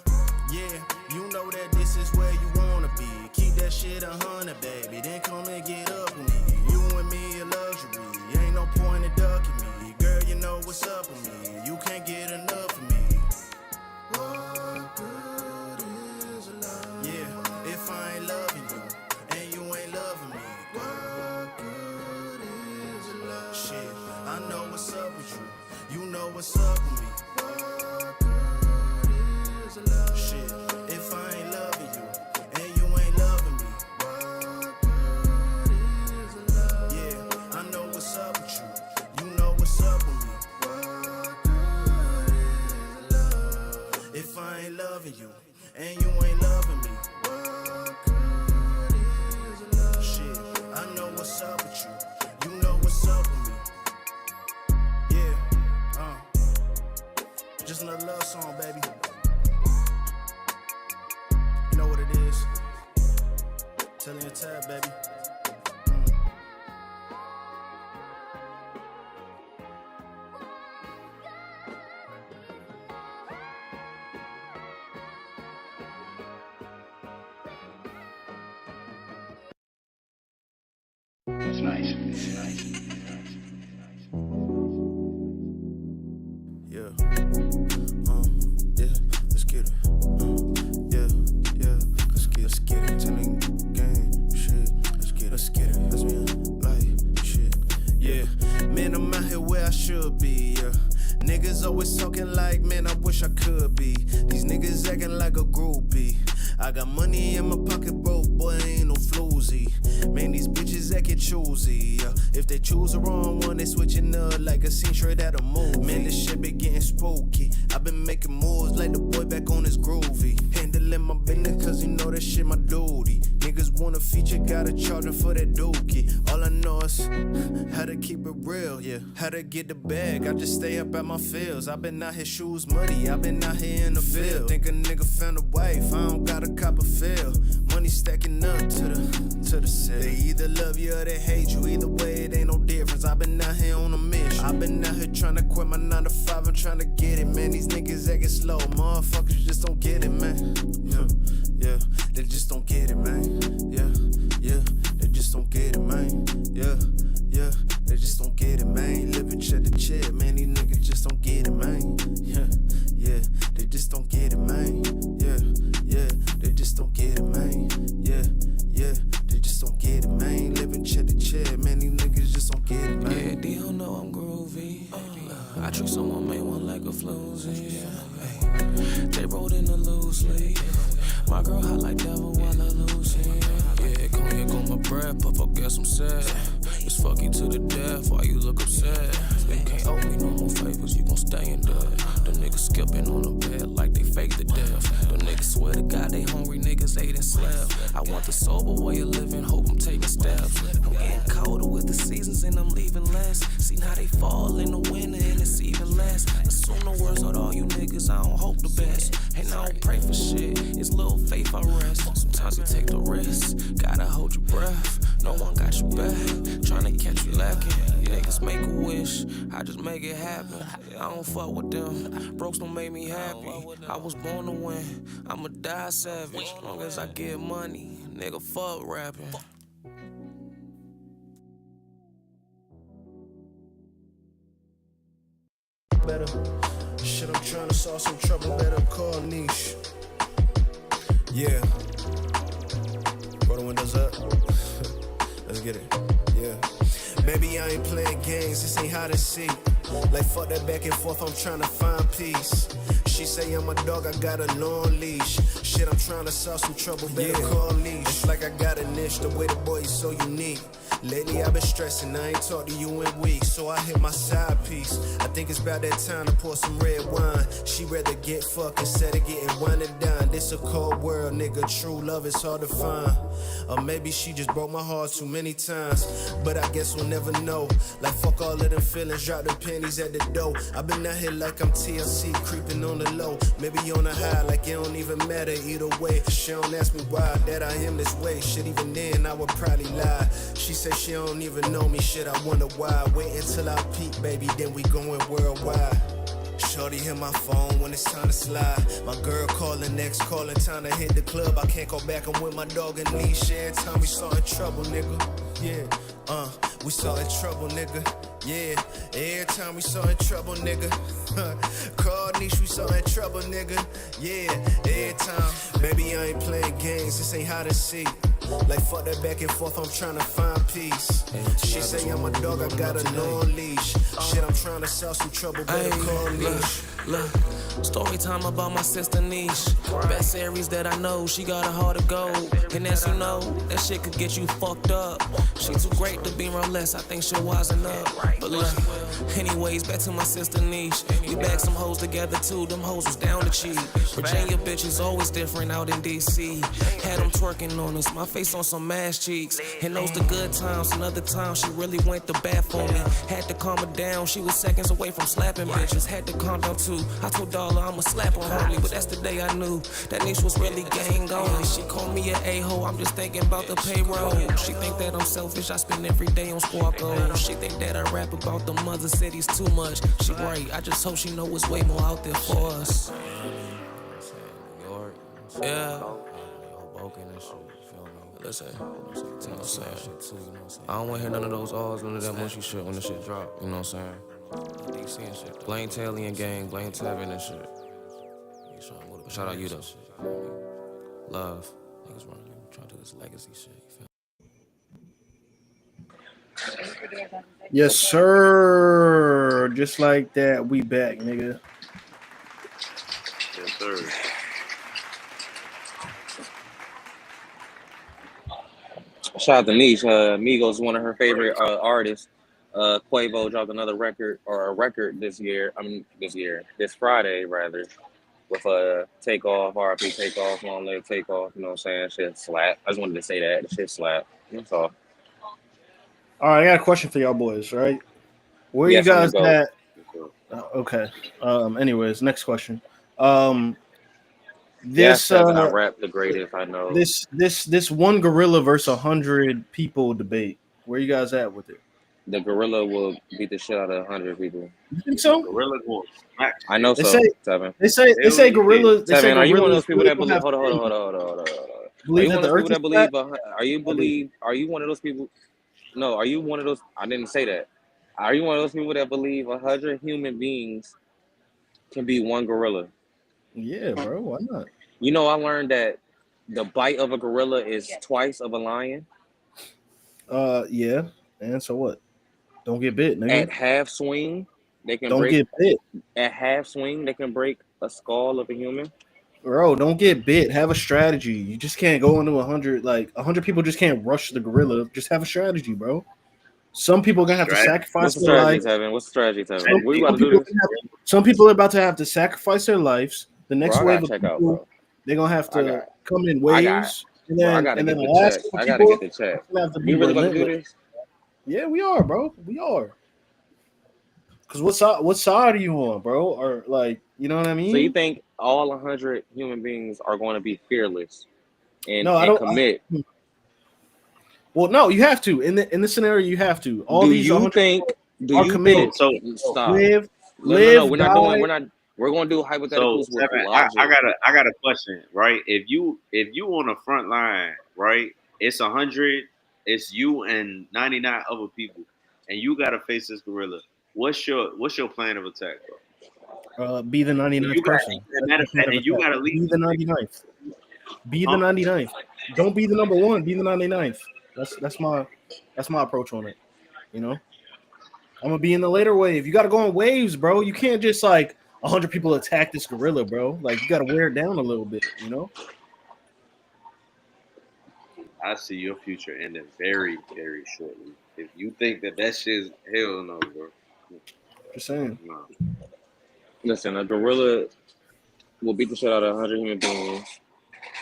Yeah, you know that this is where you wanna be. Keep that shit 100, baby, then come and get up with me. You and me a luxury, ain't no point in ducking me. Girl, you know what's up with me, you can't get enough of me. What good is love? Yeah, if I ain't loving you, and you ain't loving me. What good is love? Shit, I know what's up with you, you know what's up with me. What good is love? Shit, if I ain't loving you, and you ain't loving me. What good is love? Yeah, I know what's up with you, you know what's up with me. What good is love? If I ain't loving you, and you ain't loving me. What good is love? Shit, I know what's up with you, you know what's up with me. Yeah, just another love song, baby. You know what it is. Telling your tab, baby. It's nice. It's nice. Yeah. Yeah, let's get it. Yeah, let's get it. Telling game shit. Let's get it. Let's be like shit. Yeah, man, I'm out here where I should be. Yeah. Niggas always talking like, man, I wish I could be. These niggas acting like a groupie. I got money in my pocket, bro, boy, ain't no floozy. Man, these bitches acting choosy. If they choose the wrong one, they switching up like a scene straight out of movie. Man, this shit be getting spooky. I been making moves like the boy back on his groovy. Handling my business, cause you know that shit my duty. Niggas want a feature, gotta charge them for that dookie. All I know is how to keep it real, yeah. How to get the bag, I just stay up at my fields. I been out here shoes muddy, I been out here in the field. Think a nigga found a wife, I don't gotta cop a feel. Money stacking up to the set. They either love you or they hate you, either way it ain't no difference. I been out here on a mission, I been out here trying to quit my 9 to 5, I'm trying to get it, man. These niggas acting slow, motherfuckers just don't get it, man. Yeah, they just don't get it, man. Yeah, they just don't get it, man. Yeah, they just don't get it, man. Living check to check, man. These niggas just don't get it, man. Yeah, they just don't get it, man. Yeah, they just don't get it, man. Yeah, they just don't get it, man. Living check to check, man. These niggas just don't get it, man. Yeah, they don't know I'm groovy. I treat someone, made one like a floozy. They rolled in a loose leaf. My girl hot like devil while I lose it. Yeah, cognac on my breath, puff, I guess I'm sad. Just fuck you to the death while you look upset. You can't owe me no more favors, you gon' stay in debt. The niggas skipping on the bed like they fake the death. The niggas swear to God they hungry, niggas ate and slept. I want the sober way of living, hope I'm taking steps. I'm getting colder with the seasons and I'm leaving less. See now they fall in the winter and it's even less. Assume the worst out all you niggas, I don't hope the best. And I don't pray for shit, it's little faith I rest. Sometimes you take the risk, gotta hold your breath. No one got your back, tryna catch you lacking. Niggas make a wish, I just make it happen. I don't fuck with them, brokes don't make me happy. I was born to win, I'ma die savage. Long as I get money, nigga fuck rapping. Better shit, I'm trying to solve some trouble, better call niche. Yeah, roll the windows up. Let's get it. Yeah, baby, I ain't playing games, this ain't hide and seek. Like fuck that back and forth, I'm trying to find peace. She say I'm a dog, I got a long leash. Shit, I'm trying to solve some trouble, better call niche. It's like I got a niche, the way the boy is so unique. Lately I've been stressing, I ain't talked to you in weeks, so I hit my side piece. I think it's about that time to pour some red wine. She rather get fucked instead of getting one and done. This a cold world, nigga, true love is hard to find. Or maybe she just broke my heart too many times, but I guess we'll never know. Like fuck all of them feelings, drop the pennies at the door. I've been out here like I'm TLC, creeping on the low. Maybe on the high, like it don't even matter either way. She don't ask me why, that I am this way. Shit, even then I would probably lie. She said she don't even know me, shit, I wonder why. Wait until I peak, baby, then we going worldwide. Shorty hit my phone when it's time to slide. My girl calling, next calling, time to hit the club. I can't go back, I'm with my dog and leash. Every time we saw in trouble, nigga. Yeah, we saw in trouble, nigga. Yeah, every time we saw in trouble, nigga. Call niche, we saw in trouble, nigga. Yeah, every time. Baby, I ain't playing games, this ain't hide and seek. Like fuck that back and forth, I'm trying to find peace. She say I'm a dog, I got a no leash. Shit, I'm trying to sell some trouble, better call niche. Look, story time about my sister Niche. Best series that I know, she got a heart of gold. And as you know, that shit could get you fucked up. She too great to be around less, I think she'll wisen up. But look, anyways, back to my sister Niche. We bagged some hoes together too, them hoes was down to cheat. Virginia bitches always different out in DC. Had them twerking on us, my face on some ass cheeks. And those the good times, another time she really went to bat for me. Had to calm her down, she was seconds away from slapping bitches. Had to calm down too. I told Dollar I'ma slap on homie, but that's the day I knew that niche was really gang only. She called me an a-hole, I'm just thinking about the payroll. She think that I'm selfish, I spend every day on squad goals. She think that I rap about the mother cities too much. She right, I just hope she know it's way more out there for us. Yeah. Listen, I don't want to hear none of those alls, none of that mushy shit when the shit drop, you know what I'm saying? DC and shit. Blame Taylor and gang, blame Tevin and shit. Shout out you though. Love. Niggas running, trying to do this legacy shit. Yes, sir. Just like that, we back, nigga. Yes, sir. Shout out to Niche. Migos is one of her favorite artists. Quavo dropped another record, or a record this Friday rather, with a Takeoff, RIP Takeoff, Long Leg Takeoff. You know what I'm saying? Shit slap. I just wanted to say that. The shit slap. That's all. All right, I got a question for y'all boys, right? Where you guys at? Okay. Anyways, next question. This I rap the greatest I know. This one gorilla versus 100 people debate. Where you guys at with it? The gorilla will beat the shit out of 100 people. You think so? Gorilla going smack. I know They so. say- Tevin. They say gorilla. They say Tevin, are you one of those people that gorillas believe? have Hold on. Are believe you that one the of those earth people that is believe? flat? Are you one of those people? No, are you one of those? I didn't say that. Are you one of those people that believe 100 human beings can be one gorilla? Yeah, bro. Why not? You know, I learned that the bite of a gorilla is twice of a lion. Yeah. And so what? Don't get bit, nigga. At half swing, they can Don't break. get bit, At half swing, they can break a skull of a human. bro. Don't get bit. Have a strategy. You just can't go into 100. Like 100 people just can't rush the gorilla. Just have a strategy, bro. Some people are gonna have to sacrifice What's the their strategy, life. Tevin? What's the strategy, Tevin? We about to do this. Some people are about to have to sacrifice their lives. The next Bro, I wave gotta of check people, out, bro. they're gonna have I to got- come in I got- waves. And Bro, then, I gotta and get then the the last check. couple I gotta people get the check. have to be You really about to do relentless. this? Yeah, we are, bro. We are. Cause what side are you on, bro? Or like, you know what I mean? So you think all 100 human beings are going to be fearless and, No, I and don't- commit? Well, no, you have to. In this scenario, you have to. All Do these you 100 think? Do are you committed. think? So Stop. live, No, we're not die. doing. We're going to do So hypotheticals with Tevin, logic. I got a question, right? If you on the front line, right? It's 100. It's you and 99 other people, and you got to face this gorilla. What's your plan of attack, bro? Be the 99th You got, person. matter of fact, and you got to leave. Be the 99th. Be the 99th. Don't be the number one. Be the 99th. That's my approach on it. You know, I'm gonna be in the later wave. You got to go in waves, bro. You can't just like 100 people attack this gorilla, bro. Like you got to wear it down a little bit. You know. I see your future ending very, very shortly. If you think that shit's hell no, bro. Just saying. No. Listen, a gorilla will beat the shit out of 100 human beings.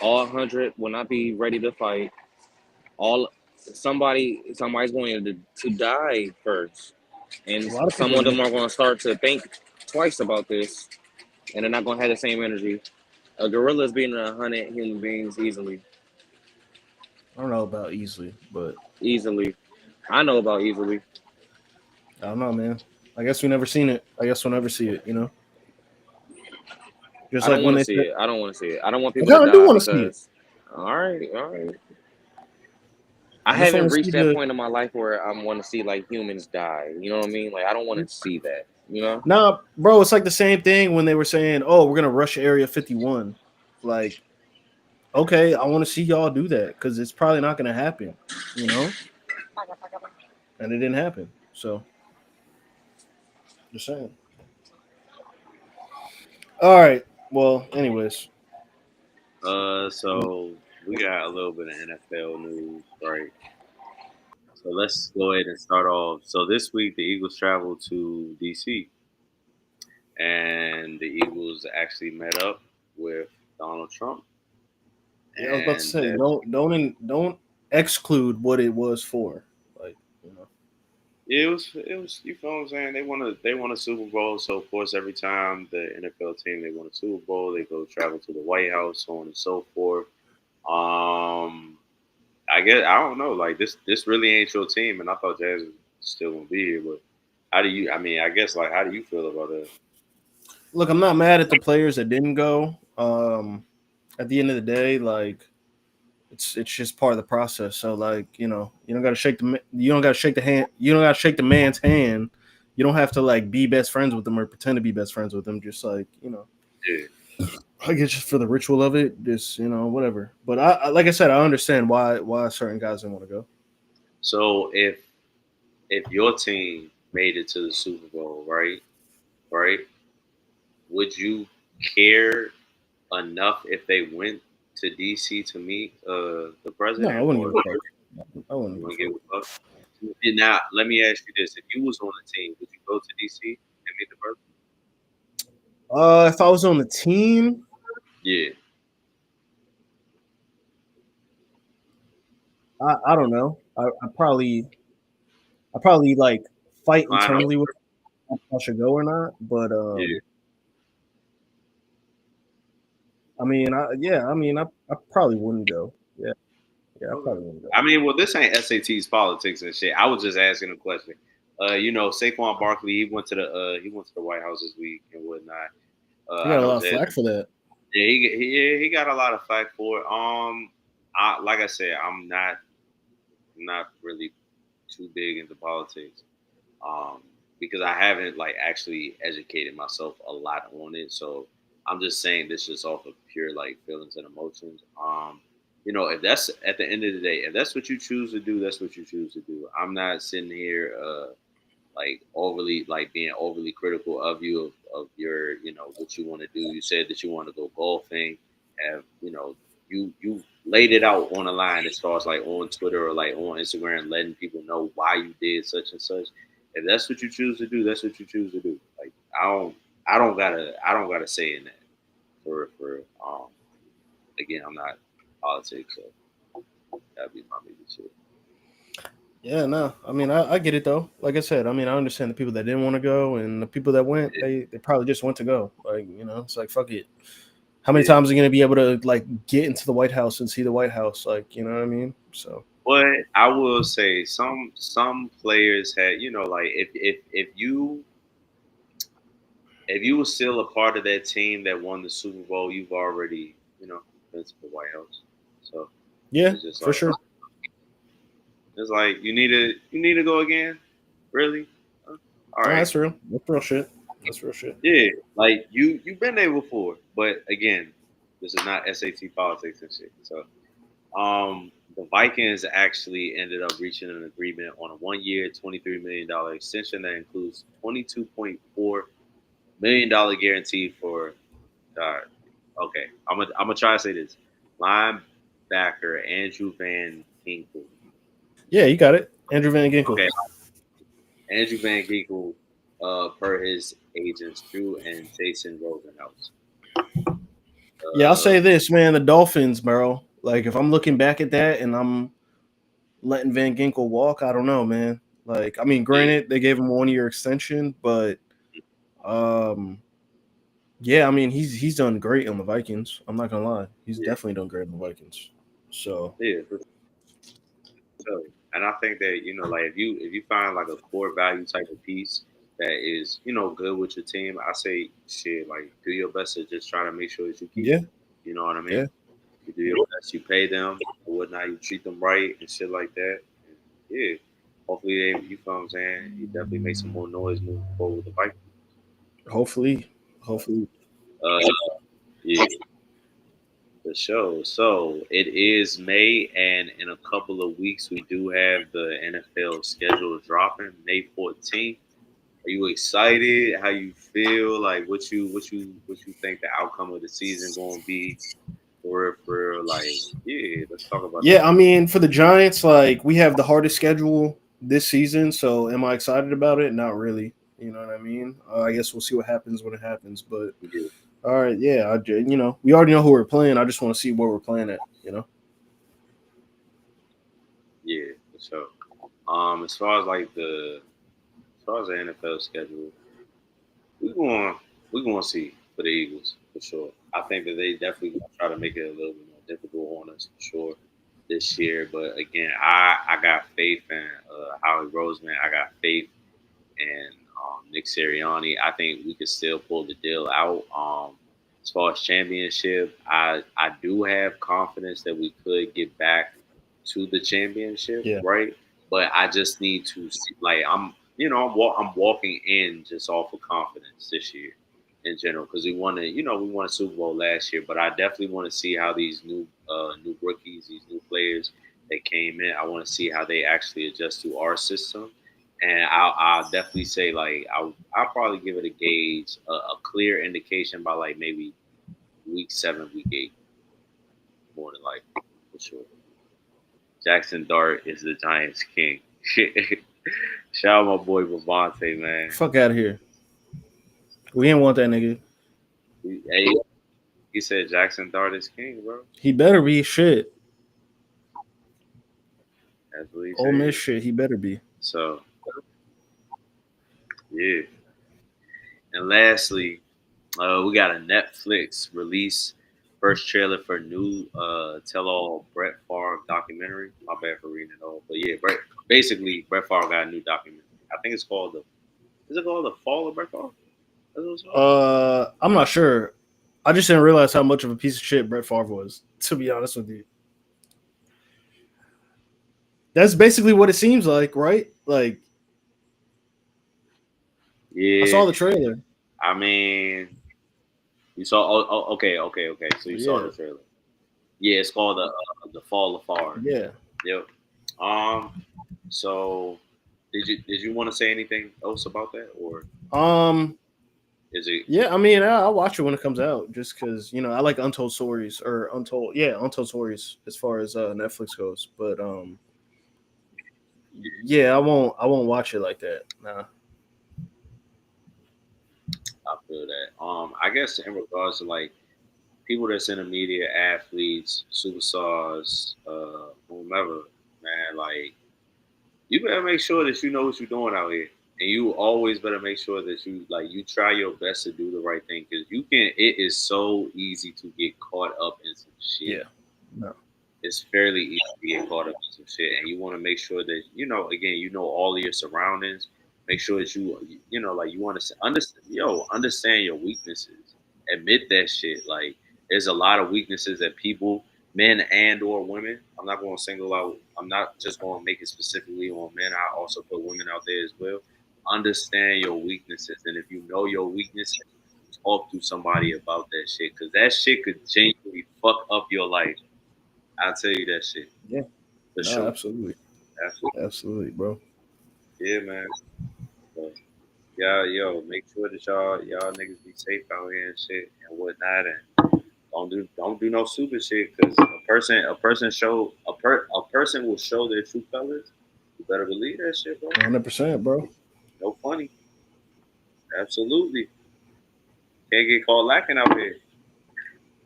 All 100 will not be ready to fight. Somebody's going to die first, and A lot of some people of them are going to start to think twice about this, and they're not going to have the same energy. A gorilla is beating 100 human beings easily. I don't know about easily, but Easily, I know about easily. I don't know, man. I guess we never seen it. I guess we'll never see it. You know. Just I like don't when want to they see said, it. I don't want to see it. I don't want I people to kind of do die want to see it. because. All right. I I just want haven't to see reached that the. point in my life where I want to see like humans die. You know what I mean? Like I don't want to see that. You know? Nah, bro, it's like the same thing when they were saying, "Oh, we're gonna rush Area 51." Like, okay, I want to see y'all do that because it's probably not gonna happen, you know. And it didn't happen, so just saying. All right. Well, anyways, So we got a little bit of NFL news, right? So let's go ahead and start off. So this week the Eagles traveled to DC, and the Eagles actually met up with Donald Trump. yeah, I was about to And say, don't exclude what it was for, like, you know. it was you feel what I'm saying? They won a Super Bowl, so of course every time the NFL team they won a Super Bowl, they go travel to the White House, so on and so forth. I guess I don't know. Like this really ain't your team, and I thought Jazz was still gonna be here. But how do you? I mean, I guess like how do you feel about it? Look, I'm not mad at the players that didn't go. At the end of the day, like it's just part of the process. So like you don't got to shake the hand. You don't got to shake the man's hand. You don't have to like be best friends with them or pretend to be best friends with them. Just like Yeah. I guess just for the ritual of it, just whatever. But I like I said, I understand why certain guys didn't want to go. So if your team made it to the Super Bowl, right, would you care enough if they went to DC to meet the No, president? I wouldn't Or give a fuck. I wouldn't you give want a to give fuck. a fuck? And now let me ask you this: if you was on the team, would you go to DC and meet the president? If I was on the team, Yeah. I don't know. I probably like fight Line up. internally with if I should go or not. But Yeah. I probably wouldn't go. Yeah, I Okay. probably wouldn't go. I mean, well, this ain't SAT's politics and shit. I was just asking a question. Saquon Barkley, he went to the White House this week and whatnot. He I got a know lot of Jazz. flack for that. Yeah, he got a lot of flack for it. Like I said, I'm not really too big into politics. Because I haven't like actually educated myself a lot on it. So I'm just saying this just off of pure like feelings and emotions. If that's at the end of the day, if that's what you choose to do, that's what you choose to do. I'm not sitting here like overly like being overly critical of you of your what you want to do. You said that you want to go golfing, and you laid it out on the line as far as like on Twitter or like on Instagram, letting people know why you did such and such. If that's what you choose to do, that's what you choose to do. Like I don't gotta say in that for again, I'm not politics, so that'd be my biggest shit. Yeah, no. I mean, I get it though. Like I said, I mean, I understand the people that didn't want to go and the people that went, they probably just went to go. Like, it's like fuck it. How many times are you gonna be able to like get into the White House and see the White House? Like, you know what I mean? So But I will say some players had, like if you were still a part of that team that won the Super Bowl, you've already, been to the White House. So yeah, it's just for sure. It's like you need to go again, really. All right, No, that's real. That's real shit. That's real shit. Yeah, like you've been there before, but again, this is not SAT politics and shit. So, the Vikings actually ended up reaching an agreement on a 1-year, $23 million extension that includes $22.4 million guarantee for. Okay, I'm gonna try to say this. Linebacker Andrew Van Ginkel. Yeah, you got it. Andrew Van Ginkel. Okay. Andrew Van Ginkel, per his agents, Drew and Jason Rosenhaus. Yeah, I'll say this, man. The Dolphins, bro. Like, if I'm looking back at that and I'm letting Van Ginkel walk, I don't know, man. Like, I mean, granted, they gave him a 1-year extension, but yeah, I mean, he's done great on the Vikings. I'm not gonna lie, he's definitely done great on the Vikings. So yeah, so, and I think that like if you find like a core value type of piece that is good with your team, I say shit like do your best to just try to make sure that you keep. Yeah, You know what I mean? Yeah. You do your best, you pay them or whatnot, you treat them right and shit like that. And yeah, hopefully you feel what I'm saying. You definitely make some more noise moving forward with the Vikings. hopefully. Yeah. For sure. So it is May, and in a couple of weeks we do have the NFL schedule dropping May 14th. Are you excited? How you feel? Like what you think the outcome of the season going to be? For like, yeah, let's talk about. Yeah, I mean, for the Giants, like we have the hardest schedule this season. So, am I excited about it? Not really. You know what I mean? I guess we'll see what happens when it happens. But all right, yeah, we already know who we're playing. I just want to see where we're playing at. Yeah, for sure. As far as the NFL schedule, we're going to see for the Eagles for sure. I think that they definitely going to try to make it a little bit more difficult on us for sure this year. But again, I got faith in Howie Roseman. I got faith in Nick Sirianni. I think we could still pull the deal out. As far as championship, I do have confidence that we could get back to the championship, right? But I just need to see, like I'm walking in just off of confidence this year in general because we won a Super Bowl last year, but I definitely want to see how these new rookies, these new players that came in, I want to see how they actually adjust to our system. And I'll definitely say like I'll probably give it a gauge, a clear indication by like maybe week 7, week 8, more than likely for sure. Jackson Dart is the Giants' king. Shout out my boy Bavante, man. Fuck out of here. We ain't want that nigga. Hey, he said Jackson Dart is king, bro. He better be shit. That's what he said. Ole Miss shit. He better be. So, yeah. And lastly, we got a Netflix release. First trailer for new tell-all Brett Favre documentary. My bad for reading it all, but yeah, Brett Favre got a new documentary. I think it's called Is it called The Fall of Brett Favre? I'm not sure. I just didn't realize how much of a piece of shit Brett Favre was. To be honest with you, that's basically what it seems like, right? Like, yeah, I saw the trailer. I mean. You saw? Oh, okay. So you saw the trailer. Yeah, it's called the Fall of Favre. Yeah. Yep. So, did you want to say anything else about that, or is it? Yeah, I mean, I'll watch it when it comes out, just because I like Untold Stories Untold Stories as far as Netflix goes. But yeah, I won't watch it like that. Nah. I feel that. I guess in regards to like people that's in the media, athletes, superstars, whomever, man, like you better make sure that you know what you're doing out here, and you always better make sure that you try your best to do the right thing because it is so easy to get caught up in some shit. Yeah, no, it's fairly easy to get caught up in some shit, and you want to make sure that again, all of your surroundings. Make sure that you want to understand your weaknesses. Admit that shit. Like, there's a lot of weaknesses that people, men and or women. I'm not going to single out. I'm not just going to make it specifically on men. I also put women out there as well. Understand your weaknesses, and if you know your weaknesses, talk to somebody about that shit because that shit could genuinely fuck up your life. I'll tell you that shit. Yeah, for sure. Absolutely, bro. Yeah, man. So, yeah, make sure that y'all niggas be safe out here and shit and whatnot, and don't do no stupid shit because a person person will show their true colors, you better believe that shit, bro. 100%, bro. No funny. Absolutely. Can't get caught lacking out here.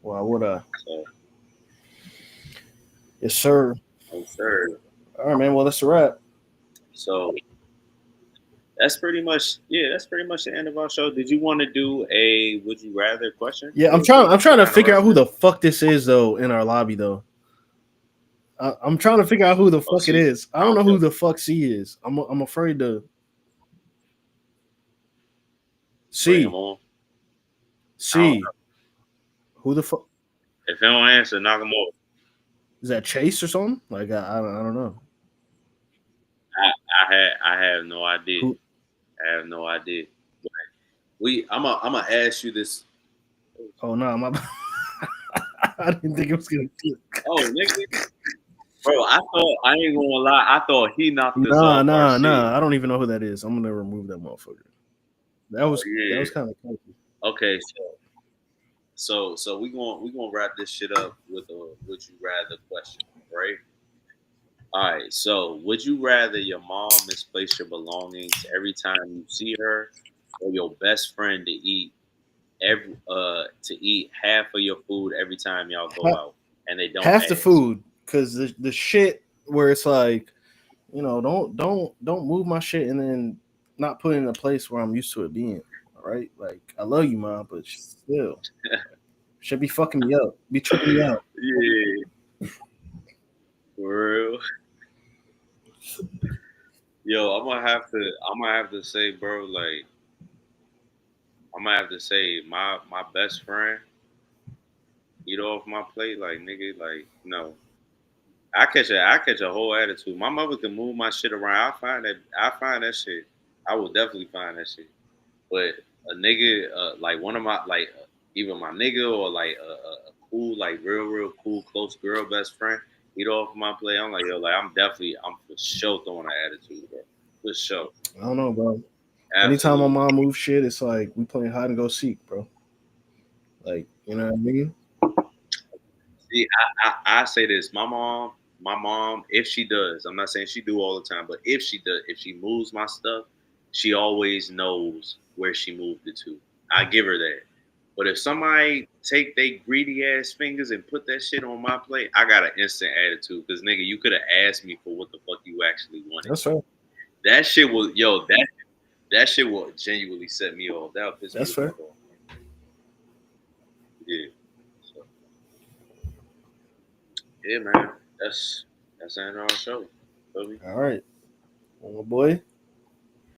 Why would I? So, yes, sir. yes, sir. All right, man. Well, that's a wrap. So that's pretty much the end of our show. Did you want to do a would you rather question? Yeah, I'm trying to figure out who the fuck this is though in our lobby though. I'm trying to figure out who the fuck it is. I don't know who the fuck C is. I'm afraid to C. Who the fuck? If they don't answer, knock them off. Is that Chase or something? Like I don't know. I have no idea. I have no idea. I'm gonna ask you this. Oh no, I didn't think it was gonna do it. Oh, nigga. Bro, I ain't gonna lie. I thought he knocked this off. Nah. I don't even know who that is. I'm gonna remove that motherfucker. That was kind of funky. Okay, so we gonna wrap this shit up with a would you rather question, right? All right. So would you rather your mom misplace your belongings every time you see her, or your best friend to eat half of your food every time y'all go out and they don't half the food? Because the shit where it's like, you know, don't move my shit and then not put it in a place where I'm used to it being. All right, like I love you, mom, but still, should be fucking me up, be tripping me out. Yeah, for real. Yo, I'm gonna have to say, bro, like I'm gonna have to say my best friend eat off my plate, like nigga, like no. I catch a whole attitude. My mother can move my shit around. I find that shit. I will definitely find that shit. But a nigga, like one of my even my nigga or like a cool, like real cool close girl best friend eat off my plate. I'm like, yo, like I'm for sure throwing an attitude, bro. For sure. I don't know, bro. Absolutely. Anytime my mom moves shit, it's like we playing hide and go seek, bro. Like, you know what I mean? See, I say this. My mom, if she does, I'm not saying she do all the time, but if she does, if she moves my stuff, she always knows where she moved it to. I give her that. But if somebody take their greedy ass fingers and put that shit on my plate, I got an instant attitude. Because nigga, you could have asked me for what the fuck you actually wanted. That's right. That shit will, that shit will genuinely set me off. That'll piss me off. That's fair. Yeah. So. Yeah, man. That's the end of our show. All right. Well, my boy,